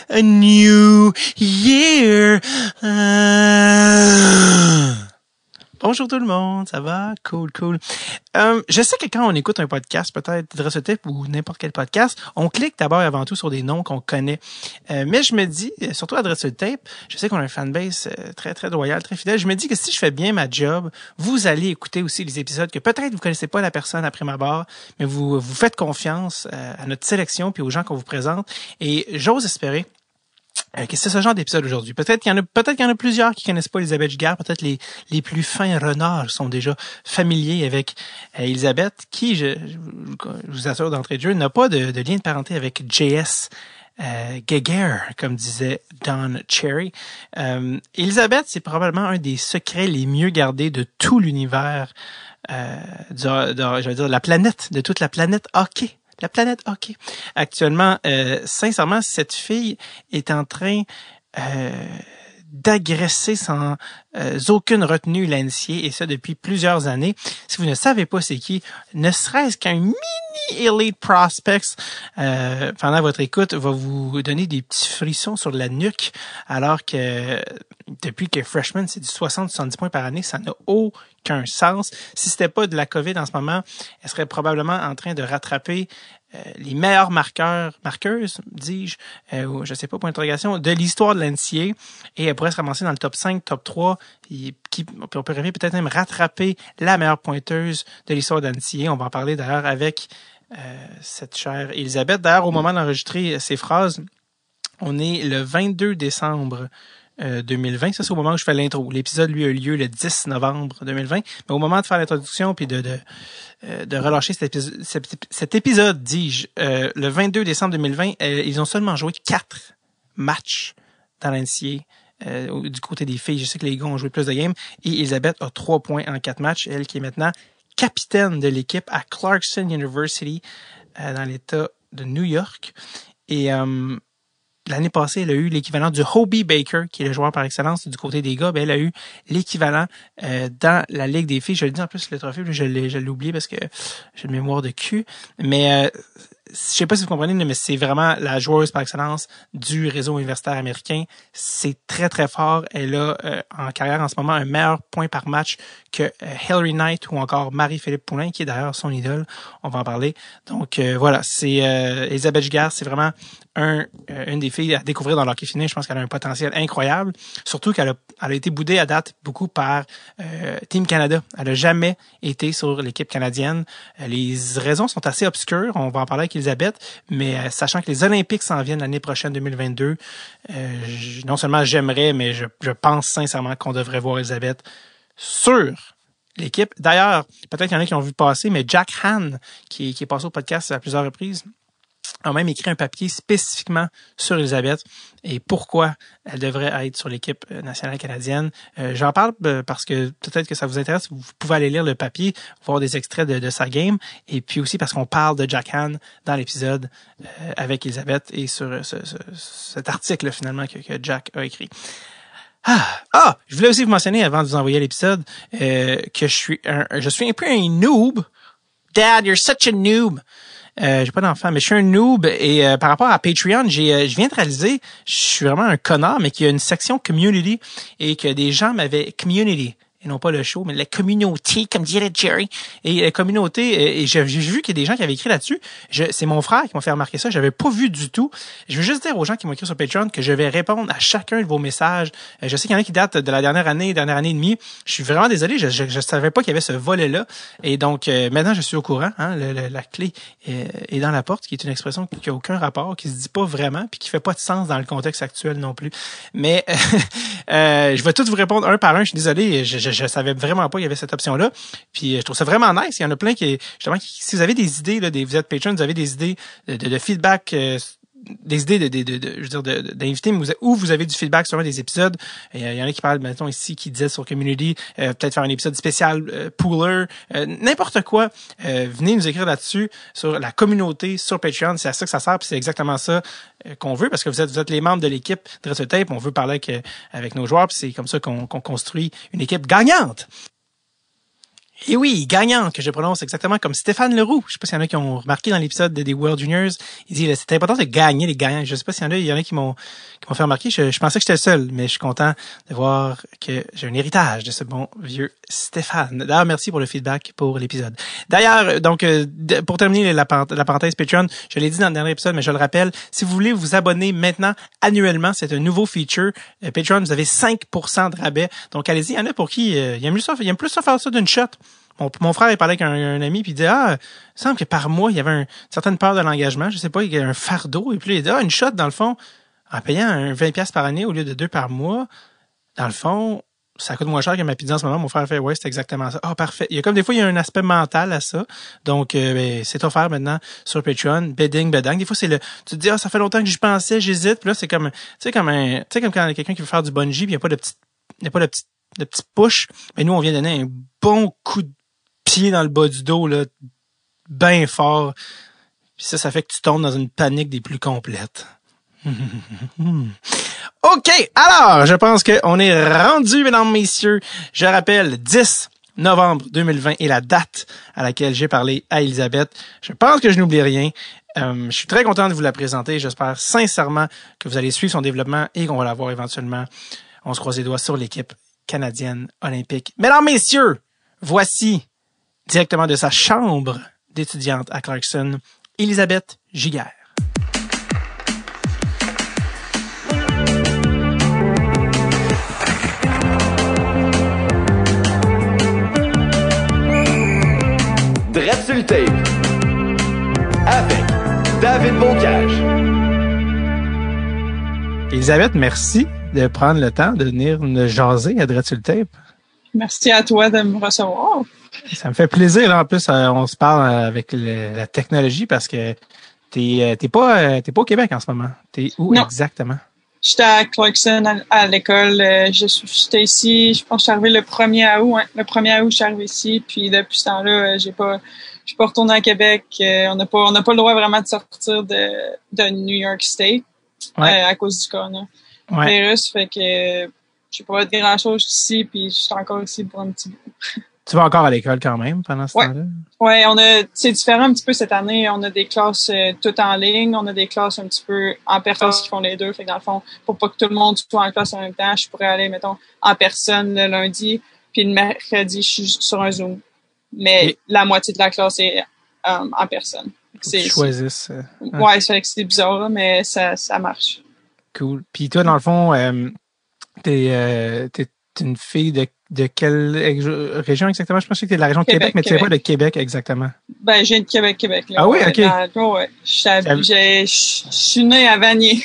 a new year. Bonjour tout le monde, ça va? Cool. Je sais que quand on écoute un podcast, peut-être Dressotep ou n'importe quel podcast, on clique d'abord et avant tout sur des noms qu'on connaît. Mais je me dis, surtout à Dressotep, je sais qu'on a un fanbase très, très loyal, très fidèle. Je me dis que si je fais bien ma job, vous allez écouter aussi les épisodes que peut-être vous connaissez pas la personne après ma barre, mais vous faites confiance à notre sélection puis aux gens qu'on vous présente. Et j'ose espérer que c'est ce genre d'épisode aujourd'hui. Peut-être qu'il y en a plusieurs qui connaissent pas Elisabeth Giguère. Peut-être les plus fins renards sont déjà familiers avec Elisabeth, qui, je vous assure d'entrée de jeu, n'a pas de lien de parenté avec J.S. Giguère, comme disait Don Cherry. Elisabeth, c'est probablement un des secrets les mieux gardés de tout l'univers, de la planète, de toute la planète hockey. La planète hockey. Actuellement, sincèrement, cette fille est en train d'agresser sans aucune retenue Lancier, et ça depuis plusieurs années. Si vous ne savez pas c'est qui, ne serait-ce qu'un mini Elite Prospects pendant votre écoute va vous donner des petits frissons sur la nuque, alors que depuis que Freshman, c'est du 60-70 points par année, ça n'a aucun sens. Si c'était pas de la COVID en ce moment, elle serait probablement en train de rattraper les meilleurs marqueuses, dis-je, je sais pas, point d'interrogation, de l'histoire de l'NCA, et elle pourrait se ramasser dans le top 5, top 3, on peut rêver peut-être même rattraper la meilleure pointeuse de l'histoire de l'NCA. On va en parler d'ailleurs avec cette chère Elisabeth. D'ailleurs, au moment d'enregistrer ces phrases, on est le 22 décembre 2020. Ça, c'est au moment où je fais l'intro. L'épisode, lui, a eu lieu le 10 novembre 2020. Mais au moment de faire l'introduction puis de relâcher cet épisode, dis-je, le 22 décembre 2020, ils ont seulement joué 4 matchs dans l'NCA. Du côté des filles, je sais que les gars ont joué plus de games. Et Elisabeth a 3 points en 4 matchs. Elle qui est maintenant capitaine de l'équipe à Clarkson University dans l'État de New York. Et l'année passée, elle a eu l'équivalent du Hobie Baker, qui est le joueur par excellence du côté des gars. Ben, elle a eu l'équivalent dans la Ligue des filles. Je le dis en plus, le trophée, je l'ai oublié parce que j'ai une mémoire de cul. Mais je sais pas si vous comprenez, mais c'est vraiment la joueuse par excellence du réseau universitaire américain. C'est très, très fort. Elle a en carrière en ce moment un meilleur point par match que Hillary Knight ou encore Marie-Philippe Poulin, qui est d'ailleurs son idole. On va en parler. Donc voilà, c'est Elisabeth Giguère, c'est vraiment une des filles à découvrir dans l'hockey féminin. Je pense qu'elle a un potentiel incroyable. Surtout qu'elle a été boudée à date beaucoup par Team Canada. Elle a jamais été sur l'équipe canadienne. Les raisons sont assez obscures. On va en parler avec Elisabeth, mais sachant que les Olympiques s'en viennent l'année prochaine, 2022, non seulement j'aimerais, mais je pense sincèrement qu'on devrait voir Elisabeth sur l'équipe. D'ailleurs, peut-être qu'il y en a qui ont vu passer, mais Jack Hahn, qui est passé au podcast à plusieurs reprises, a même écrit un papier spécifiquement sur Elisabeth et pourquoi elle devrait être sur l'équipe nationale canadienne. J'en parle parce que peut-être que ça vous intéresse. Vous pouvez aller lire le papier, voir des extraits de sa game, et puis aussi parce qu'on parle de Jack Hahn dans l'épisode avec Elisabeth et sur cet article finalement que Jack a écrit. Je voulais aussi vous mentionner avant de vous envoyer l'épisode que je suis un peu un noob. Dad, you're such a noob. J'ai pas d'enfant, mais je suis un noob et par rapport à Patreon, je viens de réaliser, je suis vraiment un connard, mais qu'il y a une section community et que des gens m'avaient community. Et non pas le show, mais la communauté, comme dirait Jerry. Et la communauté, et j'ai vu qu'il y a des gens qui avaient écrit là-dessus. C'est mon frère qui m'a fait remarquer ça. J'avais pas vu du tout. Je veux juste dire aux gens qui m'ont écrit sur Patreon que je vais répondre à chacun de vos messages. Je sais qu'il y en a qui datent de la dernière année et demie. Je suis vraiment désolé. Je savais pas qu'il y avait ce volet-là. Et donc, maintenant, je suis au courant. Hein, la clé est dans la porte, qui est une expression qui a aucun rapport, qui se dit pas vraiment, puis qui fait pas de sens dans le contexte actuel non plus. Mais je vais tous vous répondre un par un. Je suis désolé. Je savais vraiment pas qu'il y avait cette option-là. Puis je trouve ça vraiment nice. Il y en a plein qui, justement, si vous avez des idées, là, vous êtes Patreon, vous avez des idées de feedback, des idées d'inviter, ou vous avez du feedback sur un des épisodes. Il y en a qui parlent, mettons, ici, qui disaient sur Community, peut-être faire un épisode spécial Pooler, n'importe quoi. Venez nous écrire là-dessus, sur la communauté, sur Patreon. C'est à ça que ça sert, puis c'est exactement ça qu'on veut, parce que vous êtes les membres de l'équipe Dressotep. On veut parler avec nos joueurs, puis c'est comme ça qu'on construit une équipe gagnante. Et oui, gagnant, que je prononce exactement comme Stéphane Leroux. Je sais pas s'il y en a qui ont remarqué dans l'épisode des World Juniors. Il dit, c'est important de gagner les gagnants. Je sais pas s'il y en a qui m'ont fait remarquer. Je pensais que j'étais le seul, mais je suis content de voir que j'ai un héritage de ce bon vieux Stéphane. D'ailleurs, merci pour le feedback pour l'épisode. D'ailleurs, donc, pour terminer la parenthèse Patreon, je l'ai dit dans le dernier épisode, mais je le rappelle, si vous voulez vous abonner maintenant annuellement, c'est un nouveau feature. Patreon, vous avez 5% de rabais. Donc, allez-y. Il y en a pour qui, il aime plus ça faire ça d'une shot. Mon frère, il parlait avec un ami, puis il disait, il semble que par mois, il y avait une certaine peur de l'engagement. Je sais pas, il y a un fardeau. Et puis, il dit, une shot, dans le fond, en payant un 20$ par année au lieu de 2 par mois, dans le fond, ça coûte moins cher que ma pizza en ce moment. Mon frère fait, ouais, c'est exactement ça. Parfait. Il y a comme des fois, il y a un aspect mental à ça. Donc, c'est offert maintenant sur Patreon. Bedding, bedang. Des fois, tu te dis, ça fait longtemps que j'y pensais, j'hésite. Puis là, c'est comme, comme quand quelqu'un qui veut faire du bungee, puis il n'y a pas de petit push. Mais nous, on vient donner un bon coup de pied dans le bas du dos, là, bien fort. Puis ça fait que tu tombes dans une panique des plus complètes. OK, alors, je pense qu'on est rendu, mesdames, messieurs. Je rappelle, 10 novembre 2020 est la date à laquelle j'ai parlé à Elisabeth. Je pense que je n'oublie rien. Je suis très content de vous la présenter. J'espère sincèrement que vous allez suivre son développement et qu'on va la voir éventuellement. On se croise les doigts sur l'équipe canadienne olympique. Mesdames, messieurs, voici, directement de sa chambre d'étudiante à Clarkson, Elisabeth Giguère. Drette sur le tape avec David Bocage. Elisabeth, merci de prendre le temps de venir nous jaser à Drette sur le tape. Merci à toi de me recevoir. Ça me fait plaisir. Là. En plus, on se parle avec la technologie parce que t'es pas au Québec en ce moment. T'es où non. Exactement? J'étais à Clarkson à l'école. J'étais ici, je pense que je suis arrivée le 1er août. Le 1er août, je suis arrivée ici. Puis depuis ce temps-là, je suis pas retournée à Québec. On n'a pas le droit vraiment de sortir de New York State à cause du coronavirus. Fait que je sais pas grand-chose ici. Puis je suis encore ici pour un petit bout. Tu vas encore à l'école quand même pendant ce temps-là? Ouais, c'est différent un petit peu cette année. On a des classes toutes en ligne. On a des classes un petit peu en personne qui font les deux. Fait que dans le fond, pour pas que tout le monde soit en classe en même temps, je pourrais aller, mettons, en personne le lundi, puis le mercredi, je suis sur un Zoom. Mais la moitié de la classe est en personne. Tu choisisses. Ouais, c'est bizarre, là, mais ça marche. Cool. Puis toi, dans le fond, t'es une fille de quelle région exactement? Je pense que t'es de la région de Québec, mais tu sais pas de Québec exactement. Ben, je viens de Québec. Là, ah oui, OK. Ouais. Je suis née à Vanier.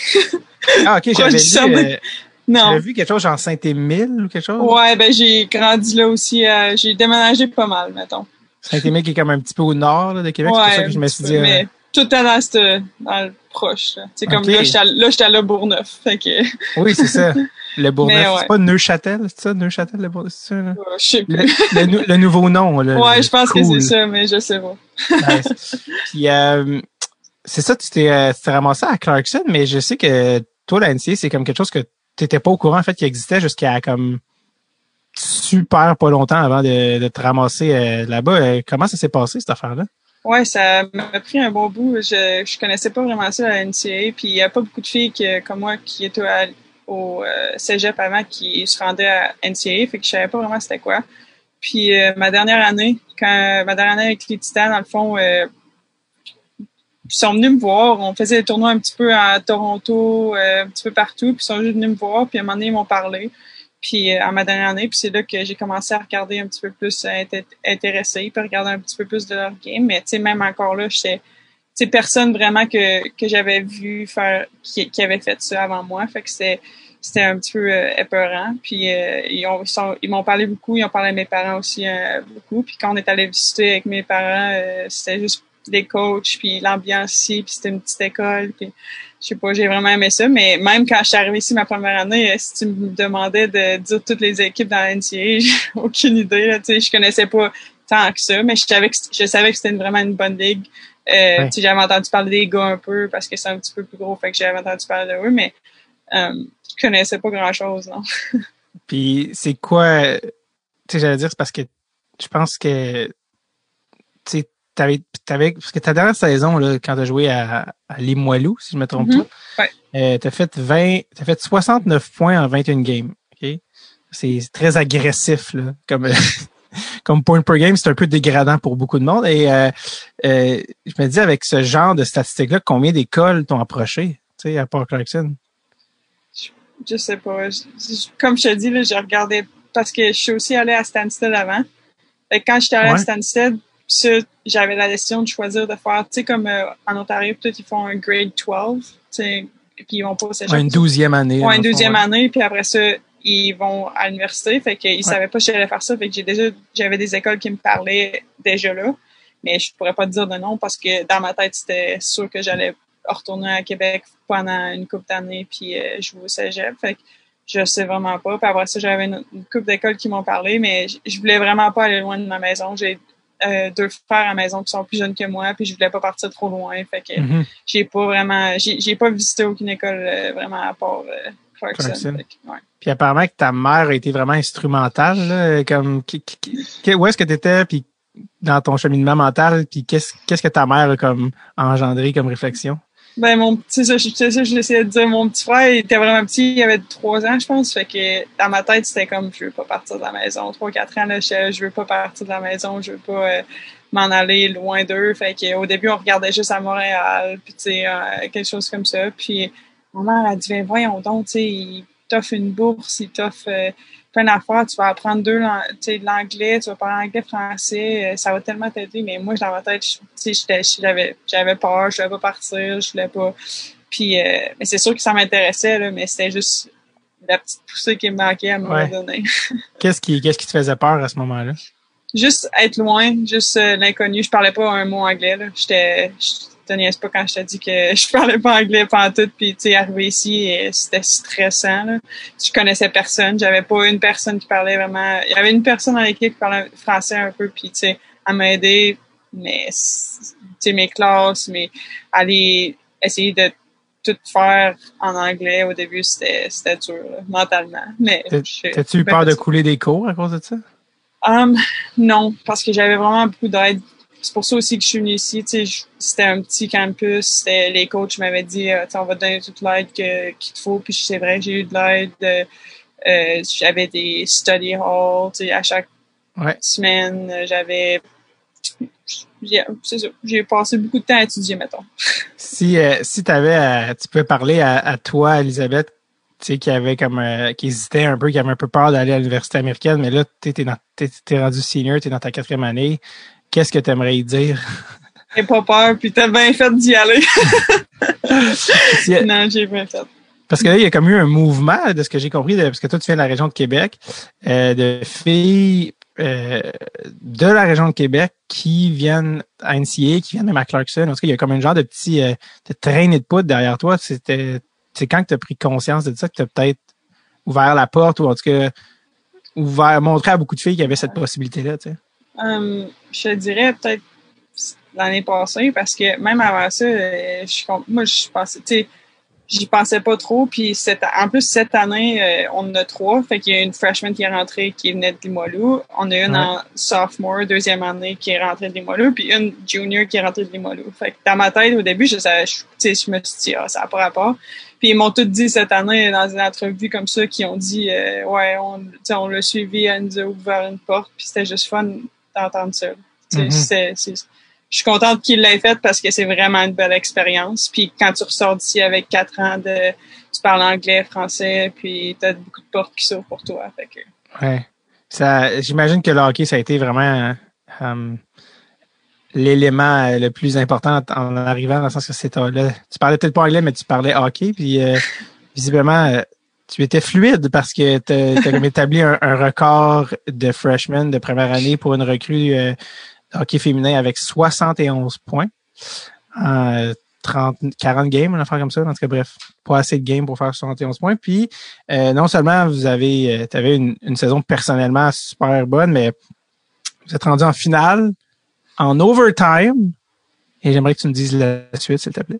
Ah, OK, j'avais Non. vu quelque chose genre Saint-Émile ou quelque chose? Ouais, ben j'ai grandi là aussi. J'ai déménagé pas mal, mettons. Saint-Émile qui est comme un petit peu au nord là, de Québec, c'est pour ça que je me suis dit... mais tout est dans le proche. C'est comme là, j'étais à Le Bourgneuf. Fait que... Oui, c'est ça. Le Bourgneuf. C'est pas Neuchâtel, c'est ça? Neuchâtel, le Bourgneuf, c'est ça? Là? Je sais plus. Le nouveau nom. Ouais, je pense que c'est ça, mais je sais pas. Nice. Puis, c'est ça, tu t'es ramassé à Clarkson, mais je sais que toi, la NCA, c'est comme quelque chose que t'étais pas au courant, en fait, qui existait jusqu'à comme super pas longtemps avant de te ramasser là-bas. Comment ça s'est passé, cette affaire-là? Ouais, ça m'a pris un bon bout. Je connaissais pas vraiment ça à la NCA, puis il y a pas beaucoup de filles comme moi qui étaient au cégep avant qui se rendaient à NCA, fait que je savais pas vraiment c'était quoi. Puis ma dernière année avec les Titans, dans le fond, ils sont venus me voir. On faisait des tournois un petit peu à Toronto, un petit peu partout, puis ils sont juste venus me voir, puis à un moment donné, ils m'ont parlé. Puis à ma dernière année, puis c'est là que j'ai commencé à regarder un petit peu plus, à être intéressée, puis regarder un petit peu plus de leur game. Mais tu sais, même encore là, j'étais personne vraiment que j'avais vu faire qui avait fait ça avant moi. Fait que c'était un petit peu épeurant. Puis ils m'ont parlé beaucoup, ils ont parlé à mes parents aussi beaucoup. Puis quand on est allé visiter avec mes parents, c'était juste des coachs, puis l'ambiance ici, puis c'était une petite école, puis je sais pas, j'ai vraiment aimé ça, mais même quand je suis arrivée ici ma première année, si tu me demandais de dire toutes les équipes dans la NCAA, j'ai aucune idée, là, tu sais, je connaissais pas tant que ça, mais je savais que c'était vraiment une bonne ligue. Tu sais, j'avais entendu parler des gars un peu, parce que c'est un petit peu plus gros, fait que j'avais entendu parler de eux, mais je connaissais pas grand-chose, non. Puis c'est quoi, tu sais, j'allais dire, c'est parce que je pense que tu sais, parce que ta dernière saison, là, quand tu as joué à Limoilou, si je me trompe pas, Ouais. t'as fait 69 points en 21 games. OK? C'est très agressif, là, comme point per game, c'est un peu dégradant pour beaucoup de monde. Et je me dis, avec ce genre de statistiques-là, combien d'écoles t'ont approché, tu sais, à Paul Clarkson? Je sais pas. Comme je te dis, là, j'ai regardé parce que je suis aussi allée à Stansted avant. Fait que quand j'étais allée à Stansted, ça, j'avais la décision de choisir de faire, tu sais, comme en Ontario, peut-être ils font un grade 12, tu sais, puis ils vont pas au cégep. Une 12e année. Ouais, une 12e année, puis après ça, ils vont à l'université. Fait qu'ils savaient pas que j'allais faire ça. Fait que j'avais des écoles qui me parlaient déjà là. Mais je pourrais pas te dire de non parce que dans ma tête, c'était sûr que j'allais retourner à Québec pendant une couple d'années puis jouer au cégep. Fait que je sais vraiment pas. Puis après ça, j'avais une couple d'écoles qui m'ont parlé, mais je voulais vraiment pas aller loin de ma maison. J'ai 2 frères à la maison qui sont plus jeunes que moi, puis je voulais pas partir trop loin. Fait que j'ai pas visité aucune école vraiment à part Clarkson. Ouais. Puis apparemment que ta mère a été vraiment instrumentale, là, comme où est-ce que tu étais, puis dans ton cheminement mental, puis qu'est-ce que ta mère a comme engendré comme réflexion? Ben c'est ça, je l'essayais de dire. Mon petit frère, il était vraiment petit, il avait 3 ans, je pense. Fait que dans ma tête, c'était comme je veux pas partir de la maison. 3-4 ans, là, je veux pas partir de la maison, je veux pas m'en aller loin d'eux. Fait que au début, on regardait juste à Montréal, puis tu sais, quelque chose comme ça. Puis ma mère a dit, ben voyons donc, tu sais, il t'offre une bourse, il t'offre plein d'affaires, tu vas apprendre de l'anglais, tu vas parler anglais, français, ça va tellement t'aider. Mais moi, dans ma tête, j'avais peur, je voulais pas partir, je voulais pas. Puis, mais c'est sûr que ça m'intéressait, là, mais c'était juste la petite poussée qui me manquait à un moment donné. Qu'est-ce qui te faisait peur à ce moment-là? Juste être loin, juste l'inconnu. Je parlais pas un mot anglais, là. Je te niaise pas quand je te dis que je parlais pas anglais pantoute, puis tu sais, arrivé ici, c'était stressant, là. Je connaissais personne, j'avais pas une personne qui parlait vraiment. Il y avait une personne dans l'équipe qui parlait français un peu, puis tu sais, elle m'a aidé, mais tu sais, mes classes, aller essayer de tout faire en anglais au début, c'était dur, là, mentalement. Mais t'as-tu eu peur de couler des cours à cause de ça? Non, parce que j'avais vraiment beaucoup d'aide. C'est pour ça aussi que je suis venue ici. Tu sais, c'était un petit campus. Les coachs m'avaient dit, on va te donner toute l'aide qu'il te faut. Puis c'est vrai, j'ai eu de l'aide. J'avais des study halls. Tu sais, à chaque semaine, c'est ça. J'ai passé beaucoup de temps à étudier, mettons. Si tu pouvais parler à toi, Elisabeth, tu sais, qui hésitait un peu, qui avait un peu peur d'aller à l'université américaine, mais là, t'es rendu senior, t'es dans ta 4e année. Qu'est-ce que t'aimerais y dire? J'ai pas peur, puis t'as bien fait d'y aller. Non, j'ai bien fait. Parce que là, il y a comme eu un mouvement, de ce que j'ai compris, parce que toi, tu viens de la région de Québec, de filles de la région de Québec qui viennent à NCA, qui viennent même à Clarkson. En tout cas, il y a comme un genre de petit de traînée de poudre derrière toi. C'est quand que tu as pris conscience de ça que tu as peut-être ouvert la porte, ou en tout cas montré à beaucoup de filles qu'il y avait cette possibilité-là, tu sais. Je te dirais peut-être l'année passée, parce que même avant ça, moi, je pensais, tu sais, j'y pensais pas trop. Puis en plus, cette année, on en a 3. Fait qu'il y a une freshman qui est rentrée qui venait de Limoilou. On a une en sophomore, 2e année, qui est rentrée de Limoilou. Puis une junior qui est rentrée de Limoilou. Fait que dans ma tête, au début, je me suis dit, ça n'a pas rapport. Puis ils m'ont tout dit cette année dans une entrevue comme ça, qui ont dit, on l'a suivi, elle nous a ouvert une porte. Puis c'était juste fun d'entendre ça. Je suis contente qu'il l'ait fait parce que c'est vraiment une belle expérience. Puis quand tu ressors d'ici avec 4 ans tu parles anglais, français, puis t'as beaucoup de portes qui s'ouvrent pour toi. Fait que... Ouais. J'imagine que le hockey, ça a été vraiment l'élément le plus important en arrivant, dans le sens que tu parlais peut-être pas anglais, mais tu parlais hockey. Puis visiblement, tu étais fluide parce que t'as comme établi un record de freshman de première année pour une recrue hockey féminin avec 71 points en 40 games, une affaire comme ça. En tout cas, bref, pas assez de games pour faire 71 points. Puis, non seulement t'avais une saison personnellement super bonne, mais vous êtes rendu en finale, en overtime. Et j'aimerais que tu me dises la suite, s'il te plaît.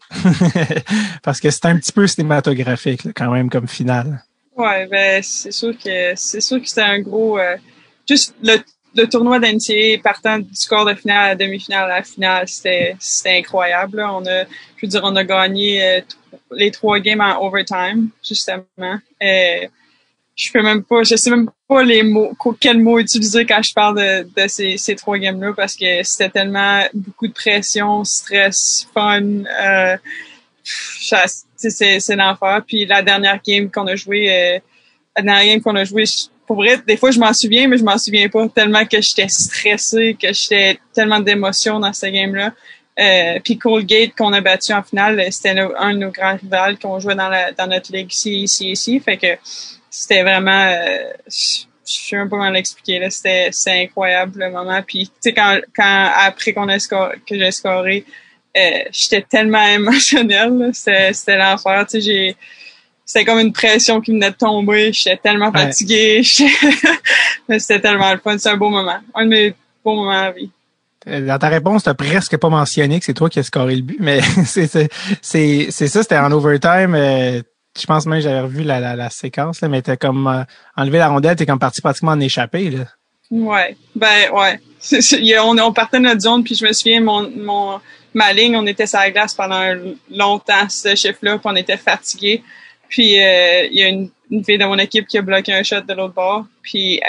Parce que c'est un petit peu cinématographique, là, quand même, comme finale. Ouais, ben, c'est sûr que c'était un gros, juste le tournoi d'NCAA partant du score de finale à la demi-finale à la finale, c'était incroyable. Là. On a gagné les 3 games en overtime, justement. Je sais même pas quels mots utiliser quand je parle de ces 3 games-là parce que c'était tellement beaucoup de pression, stress, fun, c'est l'enfer. Puis la dernière game qu'on a joué, pour vrai, des fois je m'en souviens, mais je m'en souviens pas tellement que j'étais stressée, que j'étais tellement d'émotions dans cette game-là. Puis Colgate qu'on a battu en finale, c'était un de nos grands rivales qu'on jouait dans notre ligue ici. Fait que c'était vraiment, je sais même pas comment l'expliquer là. C'était incroyable le moment. Puis tu sais quand après que j'ai scoré, j'étais tellement émotionnelle. Là. C'était l'enfer. Tu sais c'était comme une pression qui venait de tomber. J'étais tellement fatiguée. Mais c'était tellement le fun. C'est un beau moment. Un de mes beaux moments à la vie. Dans ta réponse, t'as presque pas mentionné que c'est toi qui as scoré le but, mais c'est ça, c'était en overtime. Je pense même que j'avais revu la séquence, là, mais t'as comme enlevé la rondelle, t'es comme parti pratiquement en échappé, là. Ouais. Ouais. On partait de notre zone, puis je me souviens, ma ligne, on était sur la glace pendant longtemps, ce chiffre-là, puis on était fatigués. Puis il y a une fille de mon équipe qui a bloqué un shot de l'autre bord, puis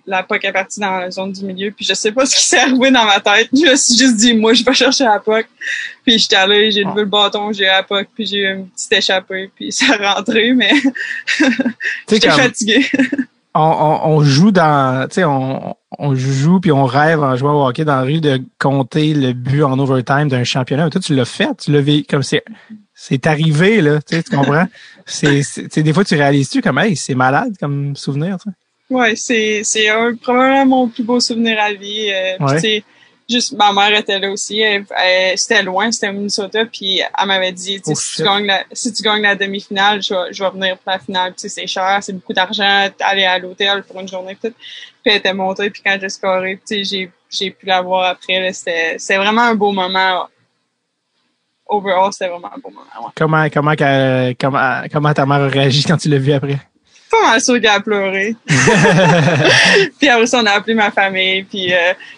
la puck est partie dans la zone du milieu, puis je sais pas ce qui s'est arrivé dans ma tête. Je me suis juste dit, moi, je vais chercher la puck. Puis j'étais allée, j'ai levé le bâton, j'ai eu la puck, puis j'ai eu une petite échappée, puis ça a rentré, mais j'étais fatiguée. On joue tu sais, on joue puis on rêve en jouant au hockey dans la rue de compter le but en overtime d'un championnat. Mais toi, tu l'as fait, tu l'as vécu comme c'est arrivé, là, tu comprends? Des fois, tu réalises-tu comme, hey, c'est malade comme souvenir, tu sais? Ouais, c'est probablement mon plus beau souvenir à vie. Ouais. Juste, ma mère était là aussi. C'était loin, c'était au Minnesota, puis elle m'avait dit, si tu gagnes la demi-finale, je vais venir pour la finale. Tu sais, c'est cher, c'est beaucoup d'argent, aller à l'hôtel pour une journée, tout. Puis elle était montée, puis quand j'ai scoré, tu sais, j'ai pu la voir après, là, c'était vraiment un beau moment. Overall, c'était vraiment un beau moment. Ouais. Comment ta mère a réagi quand tu l'as vu après? Pas mal sûr qu'elle a pleuré. Puis après ça, on a appelé ma famille. Puis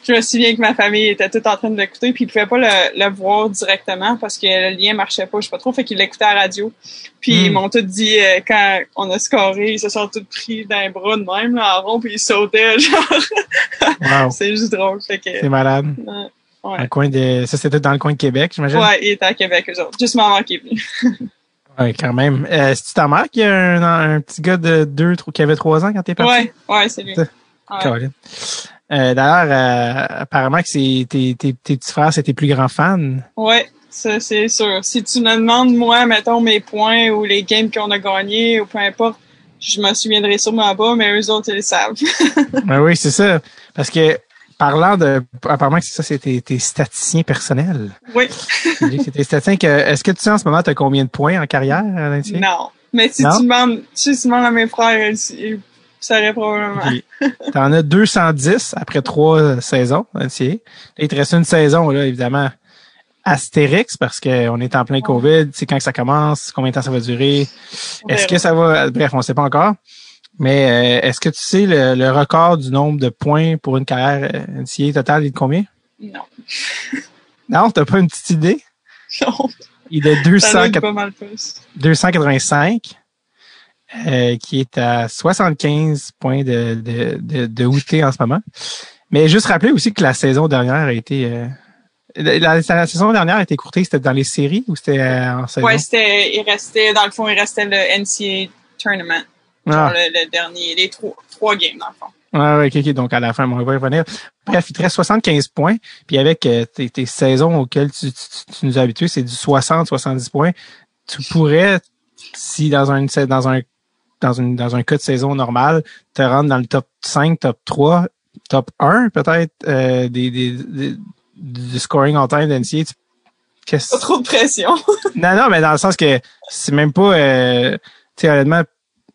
je me souviens que ma famille était toute en train de l'écouter. Puis ils pouvaient pas le voir directement parce que le lien marchait pas, je sais pas trop. Fait qu'ils l'écoutaient à la radio. Puis ils m'ont tout dit, quand on a scoré, ils se sont tous pris dans les bras de même, là, en rond, puis ils sautaient, genre. Wow. C'est juste drôle. Fait que, c'est malade. Ouais. Ça, c'était dans le coin de Québec, j'imagine? Ouais, il était à Québec, eux autres. Juste maman qui est venue. Ouais, quand même. C'est-tu ta mère qui a un petit gars qui avait 3 ans quand t'es parti? Ouais, c'est lui. Ouais. D'ailleurs, apparemment que tes petits frères, c'est tes plus grands fans. Ouais, ça, c'est sûr. Si tu me demandes, moi, mettons, mes points ou les games qu'on a gagnés ou peu importe, je me souviendrai sûrement pas, mais eux autres, ils le savent. Ben oui, c'est ça. Parce que, apparemment que c'est ça, c'est tes statisticiens personnels. Oui. C'est tes statisticiens est-ce que tu sais en ce moment, tu as combien de points en carrière, Nancy? Non. Mais si tu demandes à mes frères, ils sauraient probablement. Okay. T'en as 210 après 3 saisons, Nancy. Il te reste une saison, là, évidemment, astérix, parce qu'on est en plein COVID. C'est quand que ça commence, combien de temps ça va durer. Est-ce que ça va, bref, on sait pas encore. Mais est-ce que tu sais le record du nombre de points pour une carrière NCAA totale, il est de combien? Non. Non, t'as pas une petite idée? Non. Il est de 285, qui est à 75 points de outé en ce moment. Mais juste rappeler aussi que la saison dernière a été... La saison dernière a été courtée, c'était dans les séries ou c'était en saison? Ouais, il restait le NCAA Tournament. Genre le dernier, les 3 games, dans le fond. OK. Donc, à la fin, on va y revenir. Bref, il te reste 75 points. Puis avec tes saisons auxquelles tu nous as habitués, c'est du 60-70 points. Tu pourrais, si dans un cas de saison normal, te rendre dans le top 5, top 3, top 1, peut-être, du scoring en time d'NCAA. Pas trop de pression. Non, mais dans le sens que c'est même pas, tu sais, honnêtement,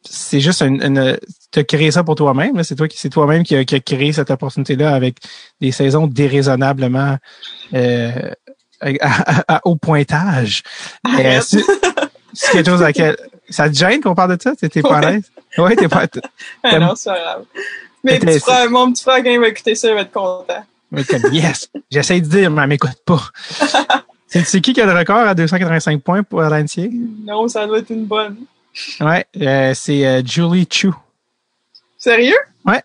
c'est juste t'as créé ça pour toi-même, là. C'est toi-même qui a créé cette opportunité-là avec des saisons déraisonnablement à haut pointage. C'est quelque chose ça te gêne qu'on parle de ça? T'es pas à l'aise? Ouais, t'es pas. Non, c'est pas grave. Mon petit frère, quand il va écouter ça, il va être content. Yes! J'essaie de dire, mais elle m'écoute pas. C'est qui a le record à 285 points pour l'NCA? Non, ça doit être une bonne. Ouais, c'est Julie Chu. Sérieux? Ouais.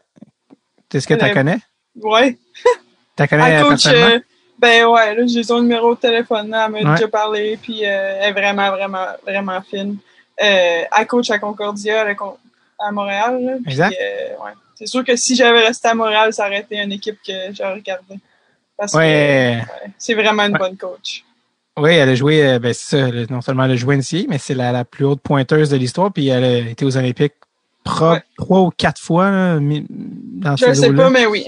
Est-ce que tu la connais? Ouais. Tu la connais personnellement? Ben ouais, là, j'ai son numéro de téléphone, là, elle m'a déjà parlé, puis elle est vraiment, vraiment, vraiment fine. Elle coach à Concordia, à Montréal. Là, exact. Puis, ouais. C'est sûr que si j'avais resté à Montréal, ça aurait été une équipe que j'aurais regardée. Parce que c'est vraiment une bonne coach. Oui, elle a joué, c'est ça, non seulement elle a joué NCAA, mais c'est la plus haute pointeuse de l'histoire, puis elle a été aux Olympiques 3 ou 4 fois là, dans ces Je sais pas, mais oui.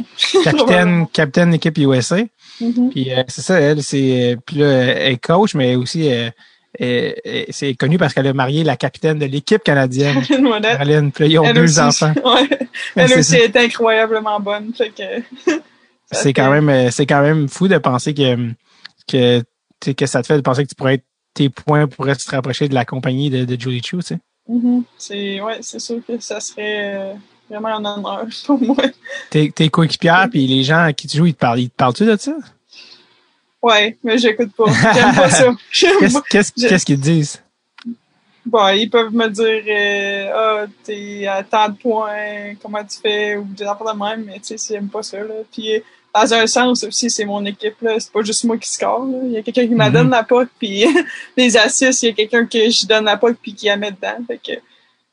Capitaine d'équipe USA. Mm-hmm. Puis c'est ça, elle, puis là, elle est coach, mais aussi c'est connu parce qu'elle a marié la capitaine de l'équipe canadienne. Caroline, puis là, ils ont deux enfants. Ouais. Elle aussi est incroyablement bonne. Fait que c'est quand même fou de penser que ça te fait de penser que tu pourrais être tes points pourraient se rapprocher de la compagnie de Julie Chu, tu sais. Mm-hmm. C'est sûr que ça serait vraiment un honneur pour moi. Tes coéquipières puis les gens à qui tu joues, ils te parlent-tu de ça? Ouais, mais j'écoute pas. J'aime pas ça. Qu'est-ce qu'ils te disent? Bon, ils peuvent me dire t'es à tant de points, comment tu fais, ou des affaires de même, mais tu sais, j'aime pas ça, là. Puis dans un sens aussi, c'est mon équipe, là. C'est pas juste moi qui score, là. Il y a quelqu'un qui m'adonne la puck, puis les assists, il y a quelqu'un que je donne la puck puis qui la met dedans. Fait que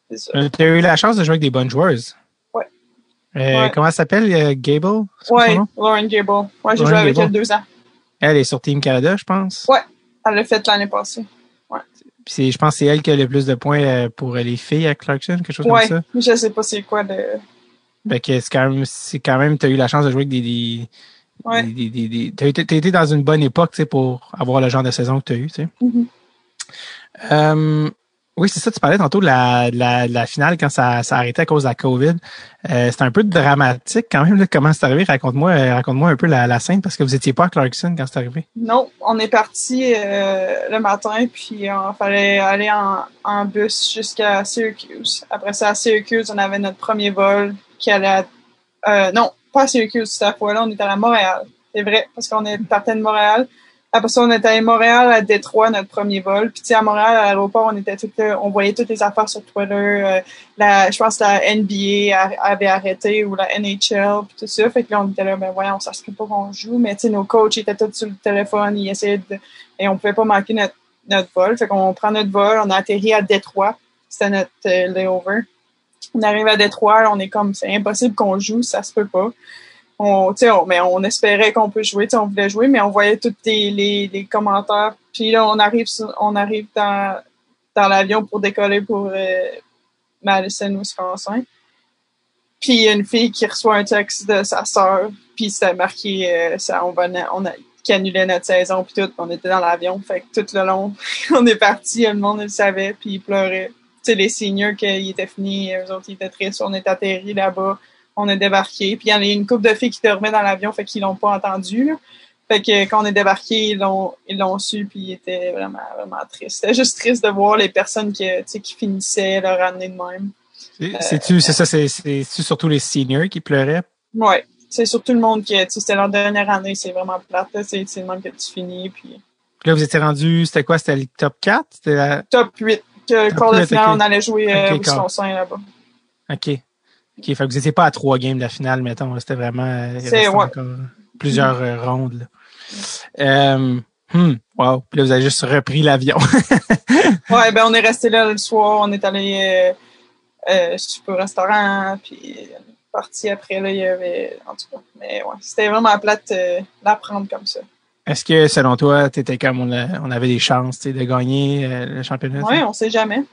c'est ça. Tu as eu la chance de jouer avec des bonnes joueuses. Ouais. Comment elle s'appelle? Gable? Ouais, Lauren Gable. Ouais, j'ai joué avec elle 2 ans. Elle est sur Team Canada, je pense. Ouais, elle l'a fait l'année passée. Ouais. Puis je pense que c'est elle qui a le plus de points pour les filles à Clarkson, quelque chose comme ça. Ouais, je sais pas c'est quoi de... Fait que c'est quand même, t'as eu la chance de jouer avec t'as été dans une bonne époque, tu sais, pour avoir le genre de saison que t'as eu, tu sais. Mm-hmm. Oui, c'est ça, tu parlais tantôt de la finale quand ça a arrêté à cause de la COVID. C'était un peu dramatique quand même, là, comment c'est arrivé. Raconte-moi un peu la scène, parce que vous étiez pas à Clarkson quand c'est arrivé. Non, on est parti le matin, puis il fallait aller en bus jusqu'à Syracuse. Après ça, à Syracuse, on avait notre premier vol qui allait non, pas à Syracuse cette fois-là, on était à Montréal. C'est vrai, parce qu'on est parti de Montréal. Après ça, on est allé à Montréal, à Détroit, notre premier vol. Puis, tu sais, à Montréal, à l'aéroport, on voyait toutes les affaires sur Twitter. Je pense que la NBA avait arrêté, ou la NHL, puis tout ça. Fait que là, on était là, ben voyons, ça se peut pas qu'on joue. Mais, tu sais, nos coachs étaient tous sur le téléphone, ils essayaient et on pouvait pas manquer notre vol. Fait qu'on prend notre vol, on a atterri à Détroit. C'était notre layover. On arrive à Détroit, on est comme, c'est impossible qu'on joue, ça se peut pas. Mais on espérait qu'on peut jouer, on voulait jouer, mais on voyait tous les commentaires. Puis là, on arrive dans l'avion pour décoller pour Madison, Wisconsin. Puis il y a une fille qui reçoit un texte de sa sœur, puis c'était marqué qui annulait notre saison, puis tout. On était dans l'avion, fait que tout le long, on est parti, le monde le savait, puis ils pleuraient. Tu sais, les seniors, qu'ils étaient finis, eux autres, ils étaient tristes. On est atterri là-bas. On a débarqué. Puis il y en a une couple de filles qui dormaient dans l'avion, fait qu'ils l'ont pas entendu, là. Fait que quand on est débarqué, ils l'ont su, puis ils étaient vraiment, vraiment tristes. C'était juste triste de voir les personnes qui finissaient leur année de même. C'est surtout les seniors qui pleuraient? Ouais. C'est surtout le monde qui, c'était leur dernière année, c'est vraiment plate, là. C'est le même que tu finis, puis là, vous étiez rendu, c'était quoi? C'était le top 4? C'était top 8. Le quart de finale, on allait jouer Wisconsin là-bas. OK. Fait que vous n'étiez pas à 3 games de la finale, mettons. C'était vraiment encore plusieurs rondes. Wow. Puis là, vous avez juste repris l'avion. Ouais, ben on est resté là le soir. On est allé au restaurant, puis parti après, là, il y avait... En tout cas, mais ouais, c'était vraiment plate d'apprendre comme ça. Est-ce que, selon toi, t'étais comme on avait des chances de gagner le championnat? Oui, on sait jamais.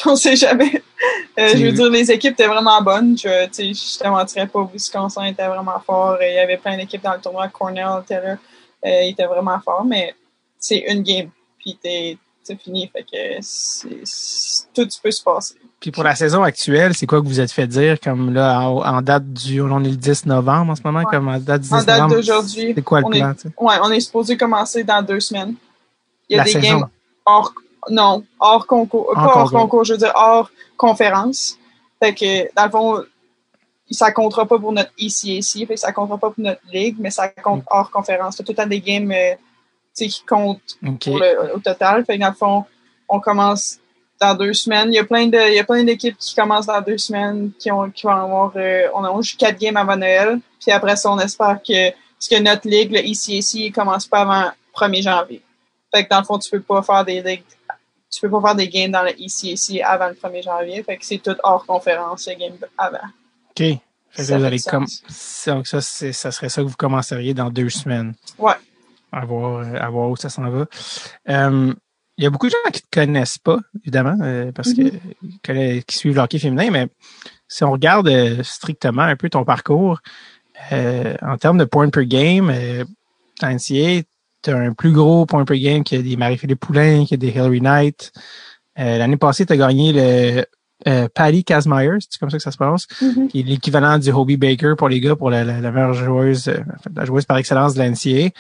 On sait jamais. Je veux dire, les équipes étaient vraiment bonnes. Je te mentirais pas. Wisconsin était vraiment fort. Il y avait plein d'équipes dans le tournoi. Cornell était là. Il était vraiment fort. Mais c'est une game. Puis c'est fini. Fait que tout peut se passer. Puis pour la saison actuelle, c'est quoi que vous êtes fait dire? Comme là, en date on est le 10 novembre en ce moment. Ouais. Comme en date du 10 novembre. En date d'aujourd'hui. C'est quoi le plan? Ouais, on est supposé commencer dans 2 semaines. Il y a des games hors concours. Pas hors concours, je veux dire hors conférence. Fait que, dans le fond, ça comptera pas pour notre ECAC, fait que ça comptera pas pour notre ligue, mais ça compte hors conférence. C'est tout le temps des games qui comptent au total. Fait que dans le fond, on commence dans 2 semaines. Il y a plein d'équipes qui commencent dans 2 semaines qui vont avoir on a juste 4 games avant Noël. Puis après ça, on espère parce que notre ligue, le ECAC, commence pas avant 1er janvier. Fait que dans le fond, tu peux pas faire des games dans le ECAC avant le 1er janvier. Fait que c'est tout hors conférence, les games avant. OK. Fait que vous allez donc ça serait ça que vous commenceriez dans 2 semaines. Ouais. À voir où ça s'en va. Il y a beaucoup de gens qui te connaissent pas, évidemment, parce qui suivent le hockey féminin, mais si on regarde strictement un peu ton parcours, en termes de points per game, dans NCAA, tu as un plus gros point per game que des Marie-Philippe Poulin, que des Hillary Knight. L'année passée, tu as gagné le Patty Kazmaier, c'est comme ça que ça se prononce, qui est l'équivalent du Hobie Baker pour les gars, pour la meilleure joueuse, la joueuse par excellence de la NCAA.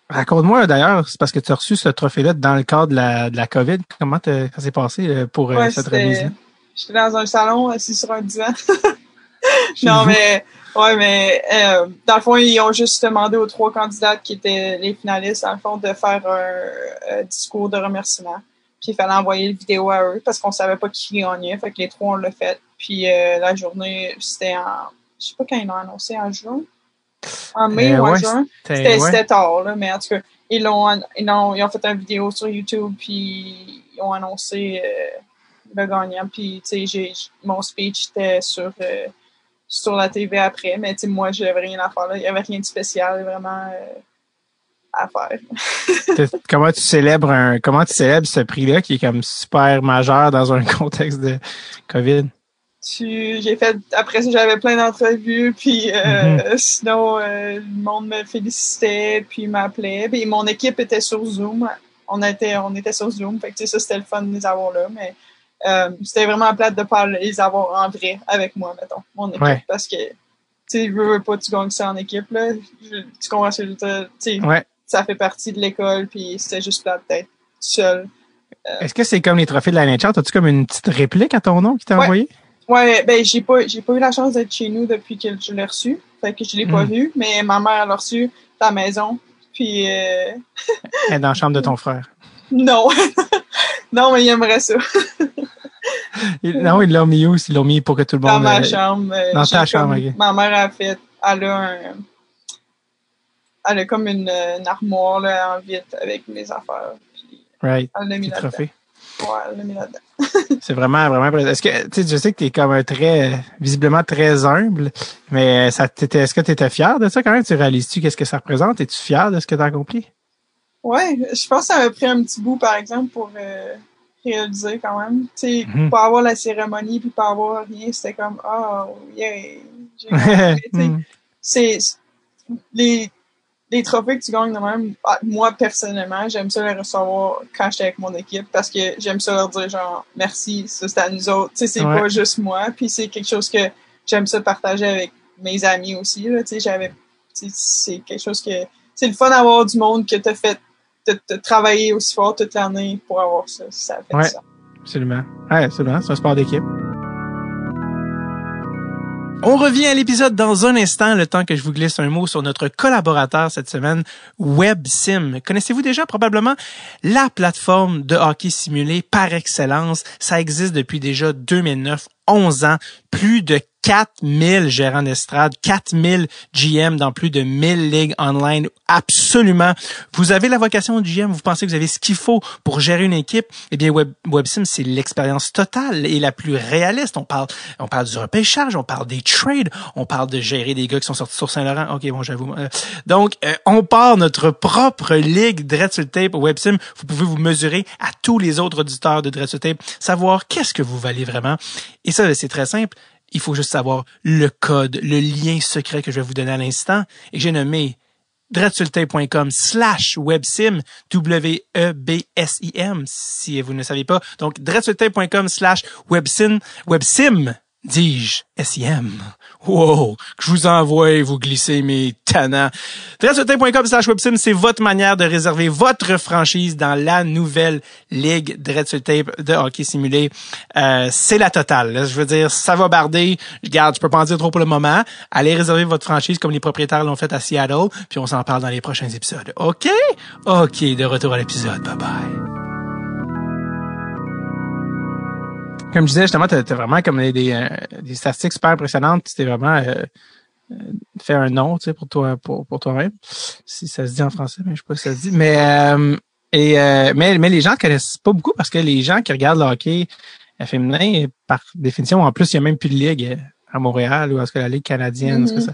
Raconte-moi d'ailleurs, c'est parce que tu as reçu ce trophée-là dans le cadre de la COVID. Comment ça s'est passé pour cette remise-là? J'étais dans un salon assis sur un divan. Non, mais dans le fond, ils ont juste demandé aux 3 candidates qui étaient les finalistes, dans le fond, de faire un discours de remerciement. Puis il fallait envoyer le vidéo à eux parce qu'on savait pas qui gagnait. Fait que les 3, on l'a fait. Puis la journée, c'était je sais pas quand ils l'ont annoncé, en juin. En mai ou en juin. C'était tard, là, mais en tout cas, ils ont fait une vidéo sur YouTube, puis ils ont annoncé le gagnant. Puis, tu sais, mon speech était sur la TV après, mais tu sais, moi, j'avais rien à faire là. Il y avait rien de spécial, vraiment, à faire. Comment tu célèbres ce prix-là qui est comme super majeur dans un contexte de COVID? Après ça, j'avais plein d'entrevues, puis sinon, le monde me félicitait, puis m'appelait. Puis mon équipe était sur Zoom. On était sur Zoom, fait que tu sais, ça, c'était le fun de les avoir là, mais c'était vraiment plate de pas les avoir en vrai avec moi, mettons, mon équipe, parce que, tu sais, veux pas, tu gagnes ça en équipe, là. Tu comprends ce que je veux dire? Tu sais, ça fait partie de l'école, puis c'était juste plate d'être seul. Est-ce que c'est comme les trophées de la NHL? As-tu comme une petite réplique à ton nom qui t'a envoyé? Ouais, ben j'ai pas eu la chance d'être chez nous depuis que je l'ai reçu. Fait que je l'ai pas vu, mais ma mère l'a reçu à la maison. Puis elle est dans la chambre de ton frère. Non. Non, mais il aimerait ça. Non, ils l'ont mis où? Ils l'ont mis pour que tout le monde... Dans ma chambre. Dans ta chambre, OK. Ma mère elle a comme une armoire là, en vitre avec mes affaires. Puis right. Elle l'a mis là-dedans. Trophée. Ouais, elle l'a mis là-dedans. C'est vraiment, vraiment... Est-ce que, tu sais, je sais que t'es comme visiblement très humble, mais est-ce que t'étais fier de ça quand même? Tu réalises-tu qu'est-ce que ça représente? Es-tu fier de ce que t'as accompli? Ouais, je pense que ça m'a pris un petit bout, par exemple, pour réaliser quand même. Tu sais, pas avoir la cérémonie puis pas avoir rien, c'était comme, oh, yeah, j'ai gagné. C'est les trophées que tu gagnes de même, moi, personnellement, j'aime ça les recevoir quand j'étais avec mon équipe parce que j'aime ça leur dire, genre, merci, ça, c'est à nous autres. Tu sais, c'est pas juste moi, puis c'est quelque chose que j'aime ça partager avec mes amis aussi, là. Tu sais, c'est quelque chose que... C'est le fun d'avoir du monde que t'as fait de travailler aussi fort toute l'année pour avoir ça. Ça fait ça. Absolument. Ouais, absolument. C'est un sport d'équipe. On revient à l'épisode dans un instant, le temps que je vous glisse un mot sur notre collaborateur cette semaine, WebSim. Connaissez-vous déjà probablement la plateforme de hockey simulé par excellence? Ça existe depuis déjà 2009, 11 ans, plus de 4000 gérants d'estrade, 4000 GM dans plus de 1000 ligues online. Absolument. Vous avez la vocation de GM, vous pensez que vous avez ce qu'il faut pour gérer une équipe. Eh bien, WebSim, c'est l'expérience totale et la plus réaliste. On parle du repêchage, on parle des trades, on parle de gérer des gars qui sont sortis sur Saint-Laurent. OK, bon, j'avoue. Donc, on part notre propre ligue Dread sur le tape WebSim. Vous pouvez vous mesurer à tous les autres auditeurs de Dread sur le tape, savoir qu'est-ce que vous valez vraiment. Et ça, c'est très simple. Il faut juste savoir le code, le lien secret que je vais vous donner à l'instant. Et j'ai nommé dreadsultape.com/websim, WEBSIM, si vous ne savez pas. Donc, dreadsultape.com/websim, dis-je, SIM. Wow, que je vous envoie, vous glissez mes tannants. Dreadsultape.com/websim, c'est votre manière de réserver votre franchise dans la nouvelle ligue Dreadsultape de hockey simulé. C'est la totale. Là. Je veux dire, ça va barder. Regarde, je peux pas en dire trop pour le moment. Allez réserver votre franchise comme les propriétaires l'ont fait à Seattle, puis on s'en parle dans les prochains épisodes. OK? OK, de retour à l'épisode. Bye bye. Comme je disais, justement, t'as vraiment comme des statistiques super impressionnantes. T'es vraiment fait un nom, tu sais, pour toi, pour toi-même. Si ça se dit en français, mais je sais pas si ça se dit. Mais les gens ne connaissent pas beaucoup parce que les gens qui regardent le hockey féminin, par définition, en plus, il y a même plus de ligue à Montréal ou est-ce que la ligue canadienne, est-ce que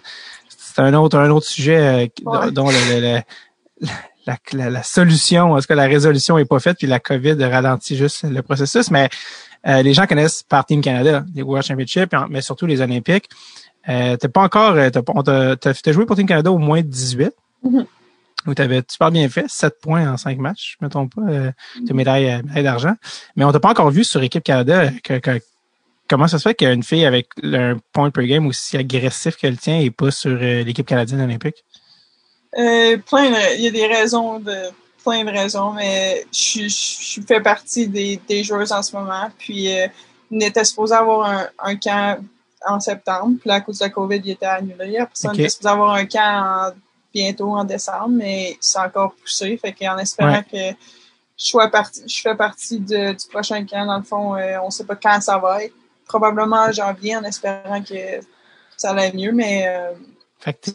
c'est un autre sujet dont la solution, est-ce que la résolution est pas faite puis la COVID ralentit juste le processus, mais les gens connaissent par Team Canada, les World Championships, mais surtout les Olympiques. T'as pas encore, t'as joué pour Team Canada au moins 18. Où tu parles bien fait, 7 points en 5 matchs, je me trompe pas, t'as médaille d'argent. Mais on t'a pas encore vu sur Équipe Canada comment ça se fait qu'il y a une fille avec un point per game aussi agressif que le tien et pas sur l'équipe canadienne olympique? Il y a des raisons plein de raisons, mais je fais partie des joueuses en ce moment. Puis, on était supposé avoir un camp en septembre. Puis, là, à cause de la COVID, il était annulé. Après ça, on était supposé avoir un camp bientôt en décembre, mais c'est encore poussé. Fait qu'en espérant que je fais partie du prochain camp, dans le fond, on sait pas quand ça va être. Probablement en janvier, en espérant que ça allait mieux, mais... fait que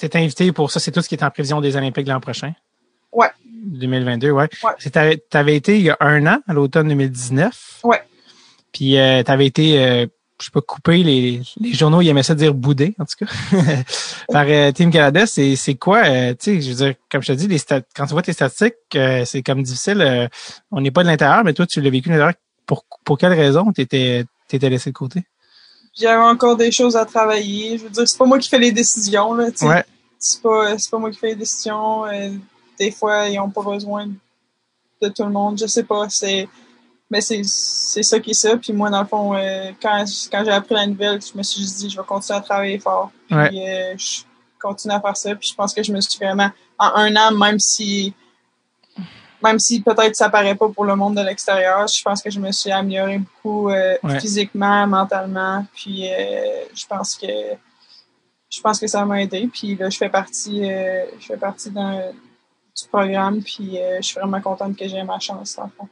t'es invité pour ça. C'est tout ce qui est en prévision des Olympiques l'an prochain? Ouais. 2022, ouais. T'avais été il y a 1 an, à l'automne 2019. Ouais. Puis t'avais été, je sais pas, coupé, les journaux, ils aimaient ça dire boudé, en tout cas, par Team Canada. C'est quoi, tu sais, je veux dire, comme je te dis, quand tu vois tes statistiques, c'est comme difficile. On n'est pas de l'intérieur, mais toi, tu l'as vécu de l'intérieur. Pour quelle raison t'étais laissé de côté? J'avais encore des choses à travailler. Je veux dire, c'est pas moi qui fais les décisions, là, tu sais. Ouais. C'est pas moi qui fais les décisions. Des fois, ils ont pas besoin de tout le monde. Je sais pas. Mais c'est ça qui est ça. Puis moi, dans le fond, quand j'ai appris la nouvelle, je me suis juste dit, je vais continuer à travailler fort. Puis je continue à faire ça. Puis je pense que je me suis vraiment, en 1 an, même si peut-être ça paraît pas pour le monde de l'extérieur, je pense que je me suis améliorée beaucoup physiquement, mentalement. Puis je pense que ça m'a aidé. Puis là, je fais partie du programme. Puis je suis vraiment contente que j'ai ma chance, en fond.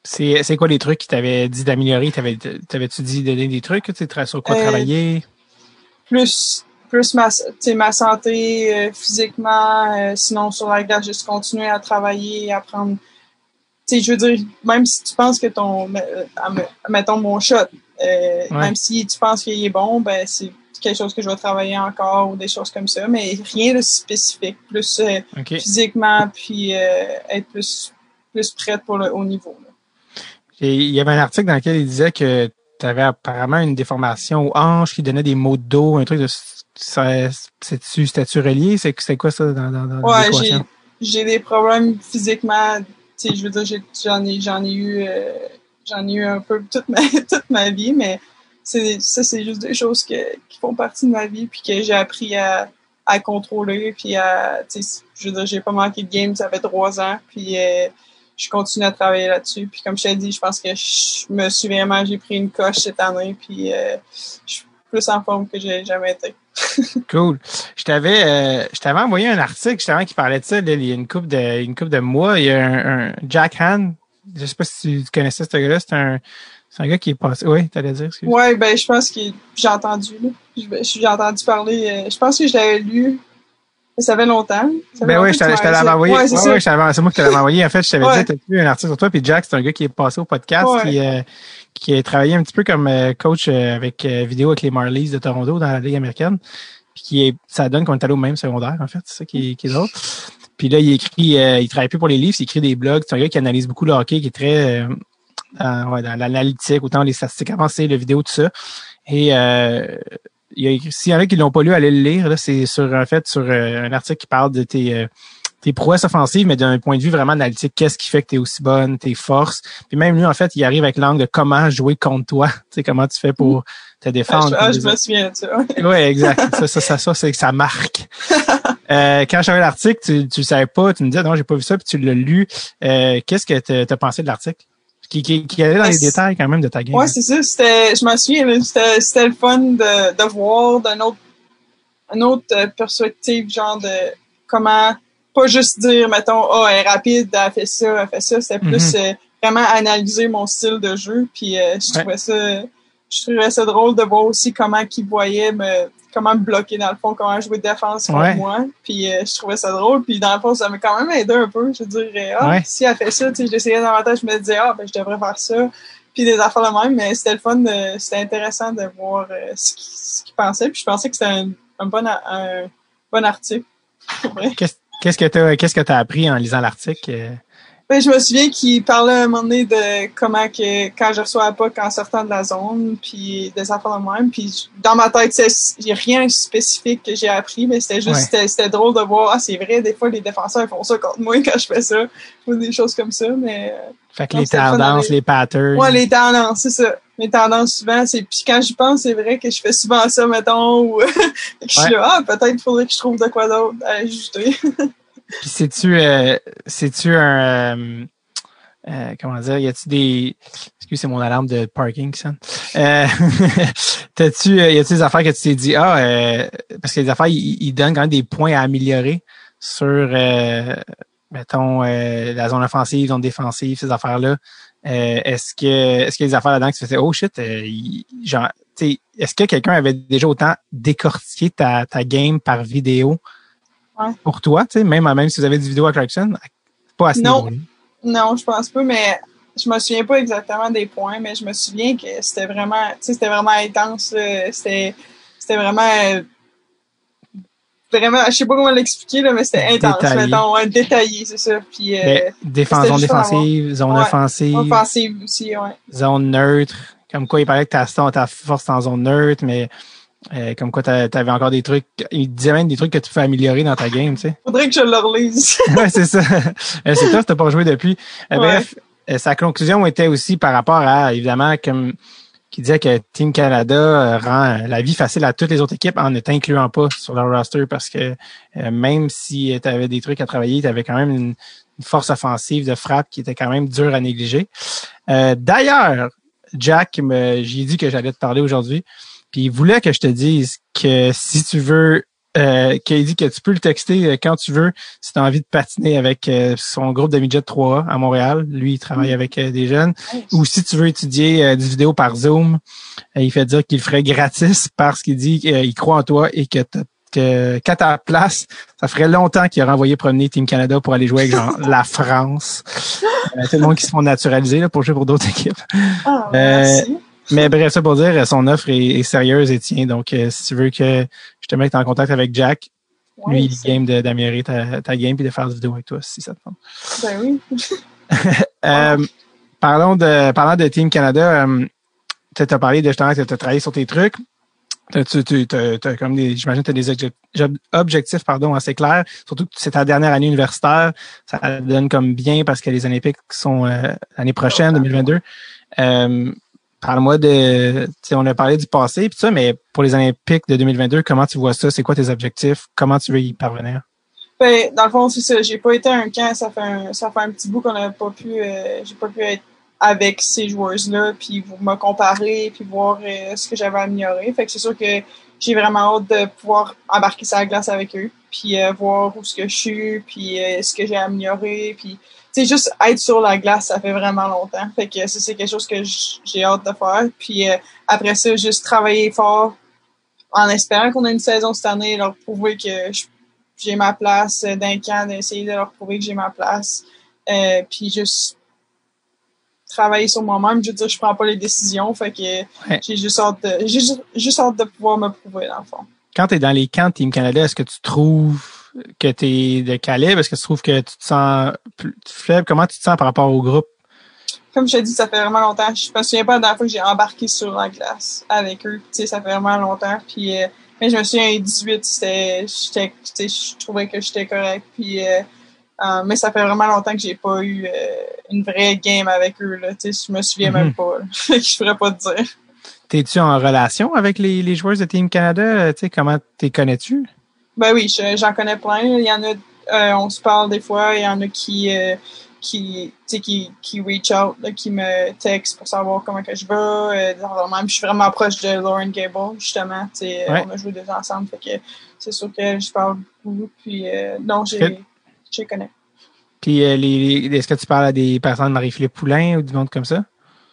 C'est quoi les trucs qui t'avaient dit d'améliorer? T'avais-tu dit de donner des trucs? Tu sais, sur quoi travailler? Plus ma santé physiquement, sinon sur la glace, juste continuer à travailler, apprendre. Tu sais, je veux dire, même si tu penses que mettons mon shot, même si tu penses qu'il est bon, ben c'est quelque chose que je vais travailler encore ou des choses comme ça, mais rien de spécifique, plus physiquement, puis être plus prête pour le haut niveau. Là. Et il y avait un article dans lequel il disait que tu avais apparemment une déformation aux hanches qui donnait des maux de dos, un truc de... C'était-tu relié? C'est quoi ça dans l'équation? J'ai des problèmes physiquement. Tu sais, je veux dire, j'en ai eu un peu toute ma vie, mais c'est juste des choses qui font partie de ma vie puis que j'ai appris à contrôler puis tu sais, je veux dire, j'ai pas manqué de game, ça fait 3 ans puis je continue à travailler là-dessus. Puis comme je t'ai dit, je pense que j'ai pris une coche cette année puis je suis plus en forme que j'ai jamais été. Cool. Je t'avais envoyé un article justement qui parlait de ça il y a une couple de mois. Il y a un Jack Han. Je sais pas si tu connaissais ce gars-là. C'est un gars qui est passé. Oui, t'allais dire. Ouais, ben je pense que j'ai entendu. J'ai entendu parler. Je pense que je l'avais lu. Ça fait longtemps. Oui, je te l'avais envoyé. Ouais, c'est moi qui te l'avais envoyé. En fait, je t'avais dit, t'as lu un article sur toi. Puis Jack, c'est un gars qui est passé au podcast, qui a travaillé un petit peu comme coach avec vidéo avec les Marlies de Toronto dans la Ligue américaine. Puis ça donne qu'on est allé au même secondaire, en fait. C'est ça qui est drôle. Puis là, il travaille plus pour les livres, il écrit des blogs. C'est un gars qui analyse beaucoup le hockey, qui est très dans l'analytique, autant les statistiques avancées, les vidéos, tout ça. Et s'il y en a qui l'ont pas lu, allez le lire. Là, c'est sur un article qui parle de tes prouesses offensives, mais d'un point de vue vraiment analytique. Qu'est-ce qui fait que tu es aussi bonne, tes forces. Puis même lui, en fait, il arrive avec l'angle de comment jouer contre toi. Tu sais, comment tu fais pour te défendre. Je me souviens de ça. Oui, exact. Ça, c'est que ça marque. Quand j'avais l'article, tu le savais pas, tu me disais non, j'ai pas vu ça, puis tu l'as lu. Qu'est-ce que t'as pensé de l'article? Qui allait dans les détails quand même de ta game. Ouais, c'est ça. Je m'en souviens, là, c'était le fun de voir une autre perspective, genre de comment, pas juste dire, mettons, elle est rapide, elle fait ça. C'était plus vraiment analyser mon style de jeu. Puis je trouvais ça drôle de voir aussi comment qu'ils voyaient comment me bloquer dans le fond, comment jouer de défense contre moi. Puis je trouvais ça drôle. Puis dans le fond, ça m'a quand même aidé un peu. Je dirais, si elle fait ça, tu sais, j'essayais dans ma tête, je me disais, je devrais faire ça. Puis des affaires de même, mais c'était le fun, c'était intéressant de voir ce qu'il pensait. Puis je pensais que c'était un bon article. Qu'est-ce que t'as appris en lisant l'article? Ben, je me souviens qu'il parlait à un moment donné de comment que quand je reçois la puck en sortant de la zone, puis des affaires de même. Puis dans ma tête, il n'y a rien de spécifique que j'ai appris, mais c'était juste c'était drôle de voir. C'est vrai, des fois les défenseurs font ça contre moi quand je fais ça. Ou des choses comme ça, mais. Fait que les tendances, les patterns. Ouais, les tendances, c'est ça. Les tendances, souvent, puis quand j'y pense, c'est vrai que je fais souvent ça, mettons, ou que je suis là, peut-être il faudrait que je trouve de quoi d'autre à ajouter. Puis c'est-tu un comment dire, y a-tu des excuse, c'est mon alarme de parking ça. Y a-tu des affaires que tu t'es dit parce que les affaires ils donnent quand même des points à améliorer sur mettons la zone offensive, zone défensive, ces affaires-là. Est-ce qu'il y a des affaires là-dedans que tu faisais genre tu sais, est-ce que quelqu'un avait déjà autant décortiqué ta game par vidéo? Pour toi, tu sais, même si vous avez du vidéo à Clarkson, pas à ce niveau-là. Non, je pense pas, mais je me souviens pas exactement des points, mais je me souviens que c'était vraiment intense. C'était vraiment, je sais pas comment l'expliquer, là, mais c'était intense. Mettons, détaillé, c'est ça. Puis, zone défensive, zone offensive. Offensive aussi, zone neutre. Comme quoi, il paraît que ta force en zone neutre, mais comme quoi t'avais encore des trucs, il disait même des trucs que tu peux améliorer dans ta game, tu sais. Faudrait que je le relise. Ouais, c'est ça. C'est toi, t'as pas joué depuis. Bref, sa conclusion était aussi par rapport à, évidemment, comme qui disait que Team Canada rend la vie facile à toutes les autres équipes en ne t'incluant pas sur leur roster parce que même si t'avais des trucs à travailler, t'avais quand même une force offensive de frappe qui était quand même dure à négliger. D'ailleurs, Jack, j'ai dit que j'allais te parler aujourd'hui. Puis il voulait que je te dise que si tu veux, qu'il dit que tu peux le texter quand tu veux, si tu as envie de patiner avec son groupe de midget 3A à Montréal. Lui, il travaille avec des jeunes. Ou si tu veux étudier des vidéos par Zoom, il fait dire qu'il le ferait gratis parce qu'il dit qu'il croit en toi et qu'à ta place, ça ferait longtemps qu'il aurait envoyé promener Team Canada pour aller jouer avec genre la France. Tout le monde qui se font naturaliser là, pour jouer pour d'autres équipes. Merci. Mais bref, ça pour dire, son offre est sérieuse et tient. Donc, si tu veux que je te mette en contact avec Jack, lui, il est game d'améliorer ta game et de faire des vidéos avec toi, si ça te tente. Ben oui. Parlant de Team Canada, tu as parlé de justement que tu as travaillé sur tes trucs. T'as comme j'imagine que tu as des objectifs assez clairs. Surtout que c'est ta dernière année universitaire. Ça donne comme bien parce que les Olympiques sont l'année prochaine, 2022. Parle-moi tu sais, on a parlé du passé puis ça, mais pour les Olympiques de 2022, comment tu vois ça? C'est quoi tes objectifs? Comment tu veux y parvenir? Ben, dans le fond, c'est ça. J'ai pas été à un camp. Ça fait un petit bout qu'on n'a pas pu, j'ai pas pu être avec ces joueuses-là, puis me comparer, puis voir ce que j'avais amélioré. Fait que c'est sûr que j'ai vraiment hâte de pouvoir embarquer sur la glace avec eux, puis voir où ce que je suis, puis ce que j'ai amélioré, puis tu sais, juste être sur la glace, ça fait vraiment longtemps. Fait que ça, c'est quelque chose que j'ai hâte de faire. Puis après ça, juste travailler fort en espérant qu'on a une saison cette année, leur prouver que j'ai ma place d'un camp, d'essayer de leur prouver que j'ai ma place. Puis juste travailler sur moi-même. Je veux dire, je prends pas les décisions. Fait que j'ai juste hâte de pouvoir me prouver, dans le fond. Quand tu es dans les camps de Team Canada, est-ce que tu trouves que tu es de calibre? Est-ce que tu trouves que tu te sens plus faible? Comment tu te sens par rapport au groupe? Comme je te dis, ça fait vraiment longtemps. Je me souviens pas de la dernière fois que j'ai embarqué sur la glace avec eux. Tu sais, ça fait vraiment longtemps. Puis, mais je me souviens, à 18, je trouvais que j'étais correct. Puis, mais ça fait vraiment longtemps que j'ai pas eu une vraie game avec eux. Là. Tu sais, je me souviens même pas. Je pourrais pas te dire. T'es-tu en relation avec les joueurs de Team Canada? Tu sais, comment t'es connais-tu? Ben oui, j'en connais plein. Il y en a, on se parle des fois. Il y en a qui reach out, là, qui me textent pour savoir comment que je vais. Même, je suis vraiment proche de Lauren Gable, justement. Ouais. On a joué deux ensemble, fait que c'est sûr que je parle beaucoup. Puis non, je les connais. Puis est-ce que tu parles à des personnes de Marie-Philippe Poulin ou du monde comme ça?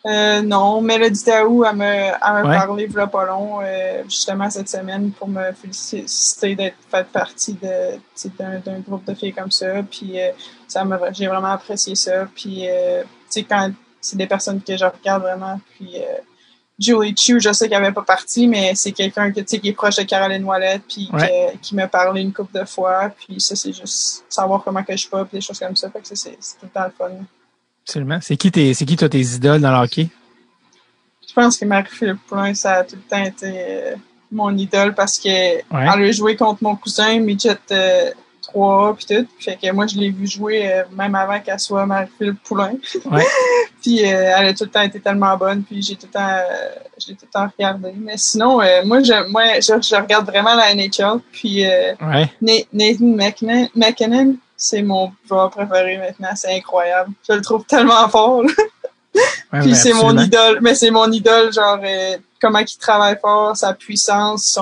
Non, Mélodie Daou, elle me parlé il y a pas long, justement cette semaine, pour me féliciter d'être fait partie d'un groupe de filles comme ça. Puis j'ai vraiment apprécié ça. Puis quand c'est des personnes que je regarde vraiment, puis Julie Chu, je sais qu'elle n'avait pas parti, mais c'est quelqu'un qui est proche de Caroline Ouellette, puis qui m'a parlé une couple de fois. Puis ça, c'est juste savoir comment que je suis pas, puis des choses comme ça. Fait que c'est tout le temps le fun. Absolument. C'est qui toi tes idoles dans le hockey? Je pense que Marie-Philippe Poulin, ça a tout le temps été mon idole parce que elle a joué contre mon cousin Midget 3 puis tout. Fait que moi, je l'ai vu jouer même avant qu'elle soit Marie-Philippe Poulin. Ouais. Puis elle a tout le temps été tellement bonne, puis je l'ai tout le temps regardé. Mais sinon, moi, je regarde vraiment la NHL. Puis Nathan McKinnon, c'est mon joueur préféré maintenant. C'est incroyable. Je le trouve tellement fort. Puis c'est mon idole. Mais c'est mon idole, genre comment il travaille fort, sa puissance,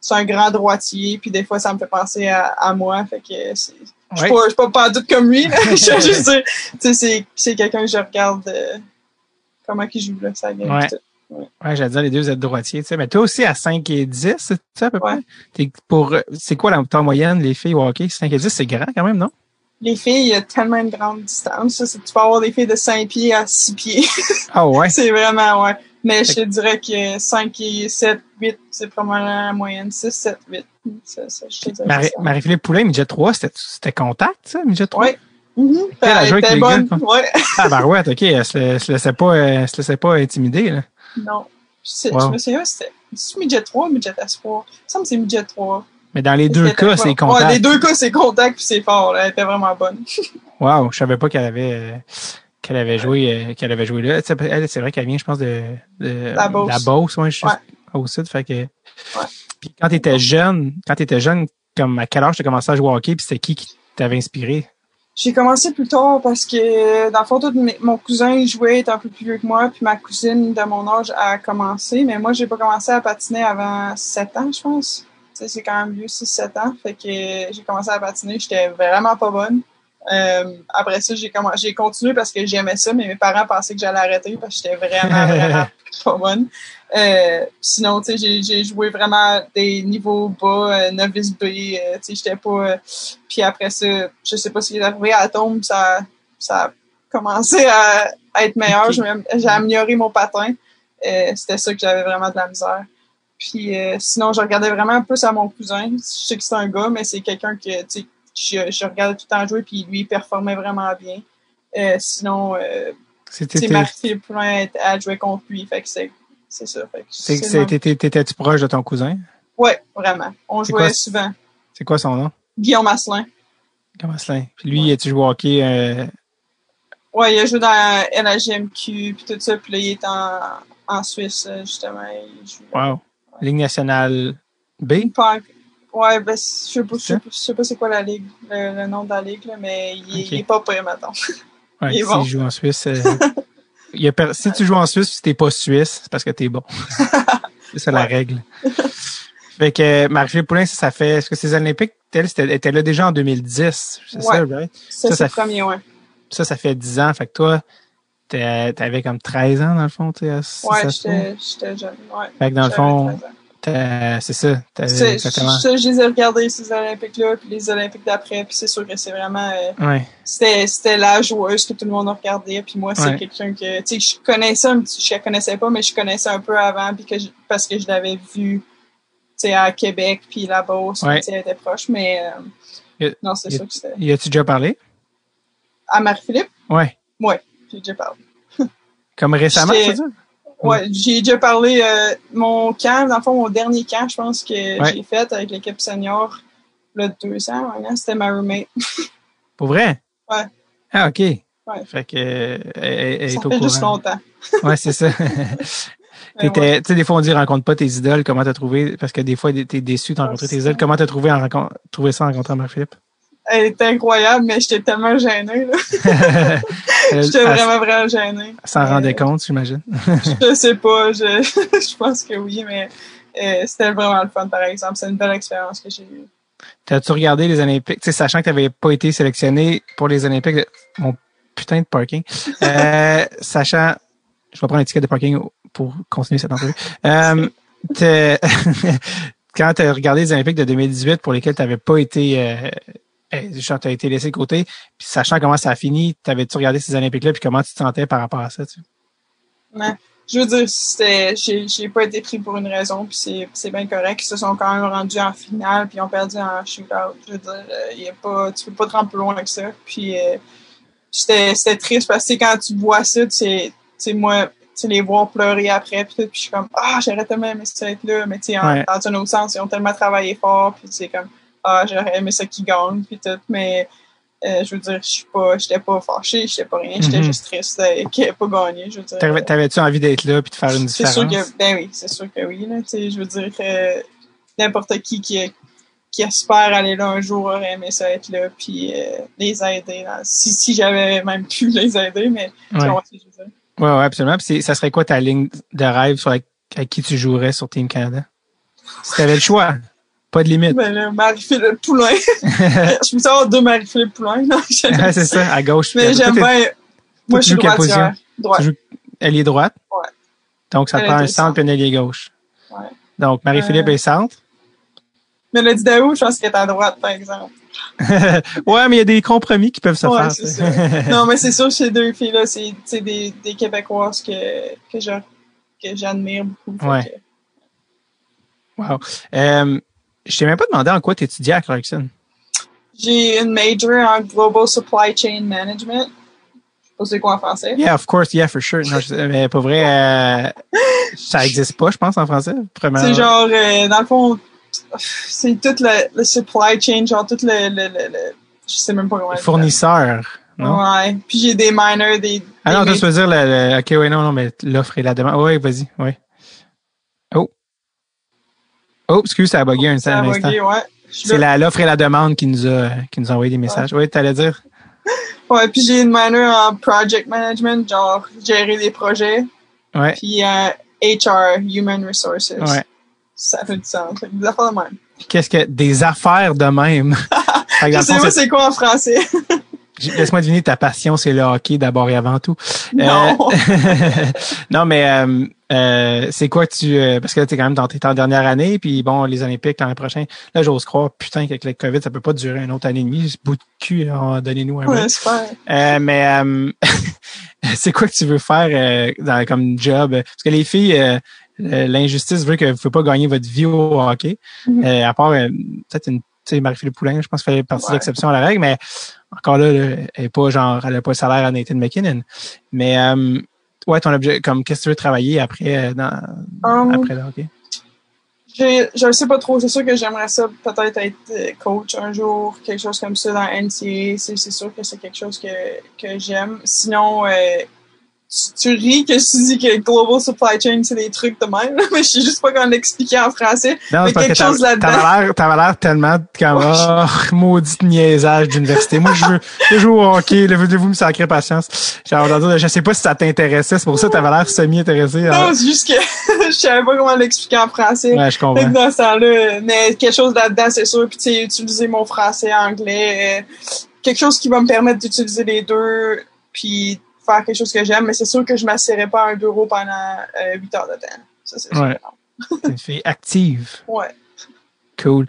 c'est un grand droitier. Puis des fois, ça me fait penser à moi. Fait que je suis pas en doute comme lui. Là. Je veux juste dire, tu sais, c'est quelqu'un que je regarde comment il joue là, ça gagne. Ouais, j'allais dire les deux vous êtes droitiers, tu sais. Mais toi aussi à 5 et 10, c'est ça à peu près? C'est quoi la temps moyenne, les filles au hockey? 5 et 10, c'est grand quand même, non? Les filles, il y a tellement une grande distance. Tu peux avoir des filles de 5 pieds à 6 pieds. Ah ouais? C'est vraiment, ouais. Mais je te dirais que 5 et 7, 8, c'est probablement la moyenne. 6, 7, 8. Je te dirais Marie-Philippe Poulin, Midget 3, c'était contact, ça, Midget 3? Oui. Elle était bonne. Ouais. Ah, barouette, OK. Elle se laissait pas intimider, là. Non. Je me souviens, c'était Midget 3 ou Midget S3? Il me semble que c'est Midget 3. Mais dans les deux cas, c'est contact. Ouais, les deux cas, c'est contact puis c'est fort. Là. Elle était vraiment bonne. Wow, je savais pas qu'elle avait joué là. Elle, c'est vrai qu'elle vient, je pense, de la Beauce. La Beauce, ouais, juste au sud. Fait que. Puis quand t'étais jeune, comme à quel âge t'as commencé à jouer au hockey, puis c'était qui t'avait inspiré? J'ai commencé plus tard parce que, dans le fond, mon cousin, il jouait, était un peu plus vieux que moi, puis ma cousine de mon âge a commencé, mais moi, j'ai pas commencé à patiner avant 7 ans, je pense. Tu sais, c'est quand même vieux, 6-7 ans. Fait que j'ai commencé à patiner, j'étais vraiment pas bonne. Après ça, j'ai continué parce que j'aimais ça, mais mes parents pensaient que j'allais arrêter parce que j'étais vraiment pas bonne. Sinon, tu sais, j'ai joué vraiment des niveaux bas, novice B, tu sais, j'étais pas... puis après ça, je sais pas ce qui est arrivé à la tombe, ça a commencé à être meilleur. Okay. J'ai amélioré mon patin. C'était ça que j'avais vraiment de la misère. Puis sinon, je regardais vraiment plus à mon cousin. Je sais que c'est un gars, mais c'est quelqu'un que, tu sais, je regardais tout le temps jouer, puis lui, il performait vraiment bien. Sinon, Marie-Philippe Poulin a joué contre lui, fait que c'est ça. T'étais-tu proche de ton cousin? Oui, vraiment. On jouait souvent. C'est quoi son nom? Guillaume Asselin. Guillaume Asselin. Puis lui, as-tu joué au hockey? Oui, il a joué dans LHGMQ, puis tout ça, puis là, il est en Suisse, justement. Il joue, wow. Ligue nationale B? Ouais, ben, je sais pas c'est quoi la ligue, le nom de la ligue, là, mais il est pas prêt, maintenant. Ouais, s'il joue en Suisse, si tu joues en Suisse, si t'es pas suisse, c'est parce que t'es bon. C'est ça la règle. Fait que Marie-Philippe Poulin, ça fait, est-ce que ces Olympiques, elle était là déjà en 2010, c'est ça, right? C'est le premier, ouais. Ça fait 10 ans, fait que toi, t'avais comme 13 ans, dans le fond, tu sais. Ouais, j'étais jeune, ouais. Fait que dans le fond, c'est ça. Je les ai regardés, ces Olympiques-là, puis les Olympiques d'après, puis c'est sûr que c'est vraiment... C'était la joueuse que tout le monde a regardé, puis moi, c'est quelqu'un que... Tu sais, je la connaissais pas, mais je connaissais un peu avant, puis parce que je l'avais vue, tu sais, à Québec, puis la Beauce, tu sais, elle était proche, mais... non, c'est sûr que c'était... Y as-tu déjà parlé? À Marie-Philippe? Ouais. Ouais, j'ai déjà parlé. Comme récemment, c'est ça? Ouais, j'ai déjà parlé mon camp, dans le fond, mon dernier camp, je pense que j'ai fait avec l'équipe senior, là, 2 ans, c'était ma roommate. Pour vrai? Ouais. Ah, OK. Ouais. Fait que elle est au courant. Ça fait juste longtemps. Ouais, c'est ça. Tu sais, des fois, on dit rencontre pas tes idoles. Comment t'as trouvé? Parce que des fois, t'es déçu de rencontrer tes idoles. Comment t'as trouvé ça en rencontrant Marie-Philippe? Elle était incroyable, mais j'étais tellement gênée, là. J'étais vraiment gênée. Elle s'en rendait compte, j'imagine. Je sais pas. Je pense que oui, mais c'était vraiment le fun, par exemple. C'est une belle expérience que j'ai eue. T'as-tu regardé les Olympiques? Tu sais, sachant que t'avais pas été sélectionné pour les Olympiques, mon putain de parking. Sachant, je vais prendre un ticket de parking pour continuer cette entrevue. Quand t'as regardé les Olympiques de 2018 pour lesquels t'avais pas été, t'as été laissé de côté, puis sachant comment ça a fini, t'avais-tu regardé ces Olympiques-là, puis comment tu te sentais par rapport à ça, tu sais? Ouais. Je veux dire, j'ai pas été pris pour une raison, puis c'est bien correct. Ils se sont quand même rendus en finale, puis ils ont perdu en shootout. Je veux dire, tu peux pas te rendre plus loin que ça. Puis c'était triste parce que quand tu vois ça, tu sais moi, tu les voir pleurer après, puis je suis comme j'aurais tellement aimé ça être là, mais tu sais dans un autre sens, ils ont tellement travaillé fort, puis c'est comme j'aurais aimé ça qu'ils gagnent, puis tout, mais je veux dire, j'étais pas fâchée, j'étais pas rien, j'étais juste triste qu'il n'ait pas gagné, je veux dire. T'avais-tu envie d'être là puis de faire une différence? C'est sûr que oui, là, tu sais, je veux dire que n'importe qui espère aller là un jour aurait aimé ça être là puis les aider, là. Si j'avais même pu les aider, mais tu vois ce que je veux dire. Ouais, absolument. Puis ça serait quoi ta ligne de rêve avec qui tu jouerais sur Team Canada? Si t'avais le choix. Pas de limite. Ben là, Marie-Philippe Poulin. Je peux savoir 2 Marie-Philippe Poulin. C'est ça, à gauche. Mais j'aime bien. Moi, je suis droitière. Elle est droite? Ouais. Donc, ça te prend un centre et un ailier gauche. Ouais. Donc, Marie-Philippe est centre. Mélodie Daou, je pense qu'elle est à droite, par exemple. Ouais, mais il y a des compromis qui peuvent se faire. C'est ça. Non, mais c'est sûr, ces 2 filles-là, c'est des Québécoises que j'admire beaucoup. Ouais. Wow. Je t'ai même pas demandé en quoi tu étudiais à Clarkson. J'ai une major en Global Supply Chain Management. Je sais pas c'est quoi en français. Yeah, of course, yeah, for sure. Non, mais pour vrai, ça existe pas, je pense, en français. C'est genre, dans le fond, c'est tout le supply chain, genre tout je sais même pas comment le fournisseur, non? Ouais. Puis j'ai des minors, non, tu veux dire ok, ouais, non, mais l'offre et la demande. Ouais, vas-y, ouais. Oh, excuse, ça a bugué un instant. Ouais. C'est l'offre et la demande qui nous a envoyé des messages. Ouais, t'allais dire? Ouais, puis j'ai une minor en project management, genre gérer des projets. Ouais. Puis HR, Human Resources. Ouais. Ça fait du sens. Des affaires de même. Qu'est-ce que des affaires de même? Je sais pas c'est quoi en français. Laisse-moi deviner, ta passion, c'est le hockey d'abord et avant tout. Non. Non, mais c'est quoi que tu... parce que là, t'es quand même dans tes dernière année, puis bon, les Olympiques l'an prochain, là, j'ose croire, putain, qu'avec le COVID, ça peut pas durer une autre année et demie. Ce bout de cul, donnez-nous un peu. Ouais, super. Mais c'est quoi que tu veux faire comme job? Parce que les filles... l'injustice veut que vous ne pouvez pas gagner votre vie au hockey. À part peut-être Marie-Philippe Poulin, je pense qu'elle fait partie de l'exception à la règle, mais encore là, elle n'a pas le salaire à Nathan McKinnon. Mais ouais, ton objet, comme qu'est-ce que tu veux travailler après après le hockey? Je ne sais pas trop. C'est sûr que j'aimerais ça peut-être être coach un jour, quelque chose comme ça dans NCAA. C'est sûr que c'est quelque chose que j'aime. Sinon, tu ris que je dis que Global Supply Chain, c'est des trucs de même, mais je sais juste pas comment l'expliquer en français. Non, mais quelque chose là-dedans. T'avais l'air tellement comme, maudite niaisage d'université. Moi, je joue au hockey, voulez-vous me sacrer patience? Je sais pas si ça t'intéressait, c'est pour ça que t'avais l'air semi-intéressé. Non, c'est juste que je savais pas comment l'expliquer en français. Ouais, je comprends. Dans ce temps-là, mais quelque chose là-dedans, c'est sûr. Puis tu sais, utiliser mon français, anglais, quelque chose qui va me permettre d'utiliser les deux, puis faire quelque chose que j'aime, mais c'est sûr que je m'asserais pas à un bureau pendant 8 heures de temps. Ça, c'est sûr. Ouais. T'es une fille active. Ouais. Cool.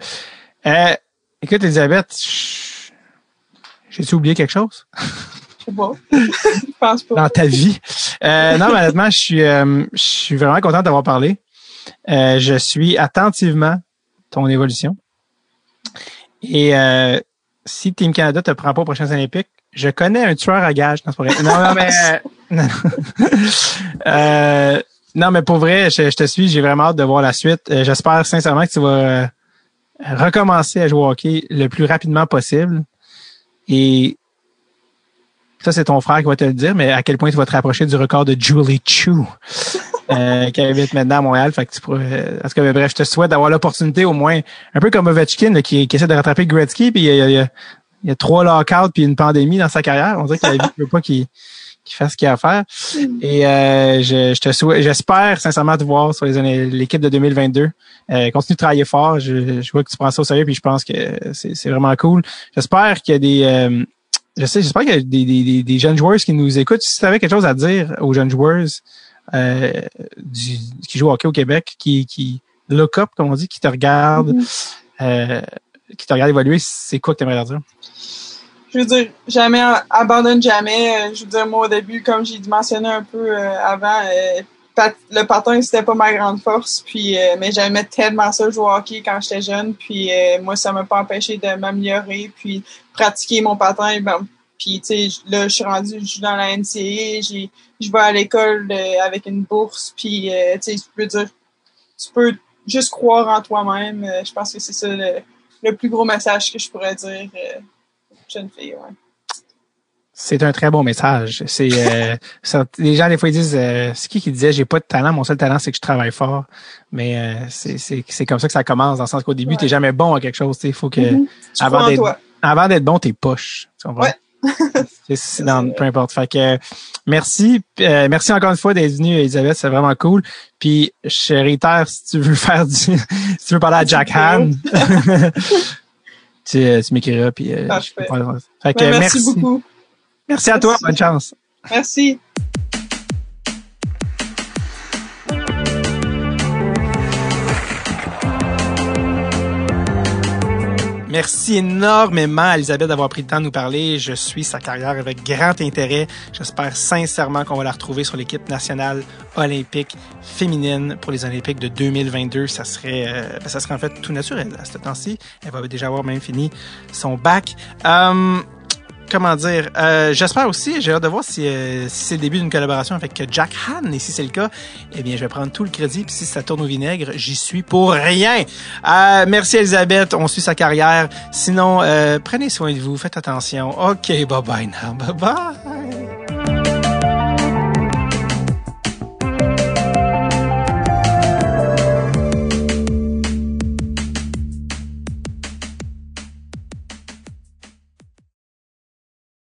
Écoute, Elisabeth, j'ai-tu oublié quelque chose? Je sais pas. Je pense pas. Dans ta vie. Non, mais honnêtement, je suis vraiment content d'avoir parlé. Je suis attentivement ton évolution. Et si Team Canada te prend pas aux prochaines Olympiques, je connais un tueur à gages. Non, c'est pas vrai. Non, mais pour vrai, je te suis. J'ai vraiment hâte de voir la suite. J'espère sincèrement que tu vas recommencer à jouer au hockey le plus rapidement possible. Et ça, c'est ton frère qui va te le dire, mais à quel point tu vas te rapprocher du record de Julie Chu. qui habite maintenant à Montréal. Fait que tu pourrais, en tout cas, bref, je te souhaite d'avoir l'opportunité au moins, un peu comme Ovechkin, là, qui essaie de rattraper Gretzky, puis il y a 3 lockouts puis une pandémie dans sa carrière. On dirait que la vie ne veut pas qu'il fasse ce qu'il a à faire. Et je te souhaite, j'espère sincèrement te voir sur l'équipe de 2022. Continue de travailler fort. Je vois que tu prends ça au sérieux, puis je pense que c'est vraiment cool. J'espère qu'il y a j'espère qu'il y a des jeunes joueurs qui nous écoutent. Si tu avais quelque chose à dire aux jeunes joueurs qui jouent au hockey au Québec, qui look up, comme on dit, qui te regardent, qui te regardent évoluer, c'est quoi que tu aimerais leur dire? Je veux dire, abandonne jamais. Je veux dire, moi, au début, comme j'ai mentionné un peu avant, le patin, c'était pas ma grande force. Puis, mais j'aimais tellement ça, jouer au hockey quand j'étais jeune. Puis, moi, ça m'a pas empêché de m'améliorer, puis pratiquer mon patin. Ben, puis, tu sais, là, je suis dans la NCAA. Je vais à l'école avec une bourse. Puis, tu sais, je veux dire, tu peux juste croire en toi-même. Je pense que c'est ça le plus gros message que je pourrais dire. Jeune fille, ouais. C'est un très bon message. C'est les gens des fois ils disent c'est qui disait j'ai pas de talent, mon seul talent c'est que je travaille fort. Mais c'est comme ça que ça commence dans le sens qu'au début t'es jamais bon à quelque chose, il faut que avant d'être bon t'es poche. Tu comprends? Ouais. c'est dans peu importe. Fait que merci encore une fois d'être venue Elisabeth, c'est vraiment cool. Puis je réitère si tu veux si tu veux parler à Jack Han. Tu m'écriras puis fait que merci beaucoup. Merci à toi, bonne chance. Merci. Merci énormément à Elisabeth d'avoir pris le temps de nous parler. Je suis sa carrière avec grand intérêt. J'espère sincèrement qu'on va la retrouver sur l'équipe nationale olympique féminine pour les Olympiques de 2022. Ça serait en fait tout naturel à ce temps-ci. Elle va déjà avoir même fini son bac. Comment dire, j'espère aussi, j'ai hâte de voir si c'est le début d'une collaboration avec Jack Han, et si c'est le cas, eh bien, je vais prendre tout le crédit, puis si ça tourne au vinaigre, j'y suis pour rien. Merci Elisabeth, on suit sa carrière. Sinon, prenez soin de vous, faites attention. OK, bye-bye now, bye-bye.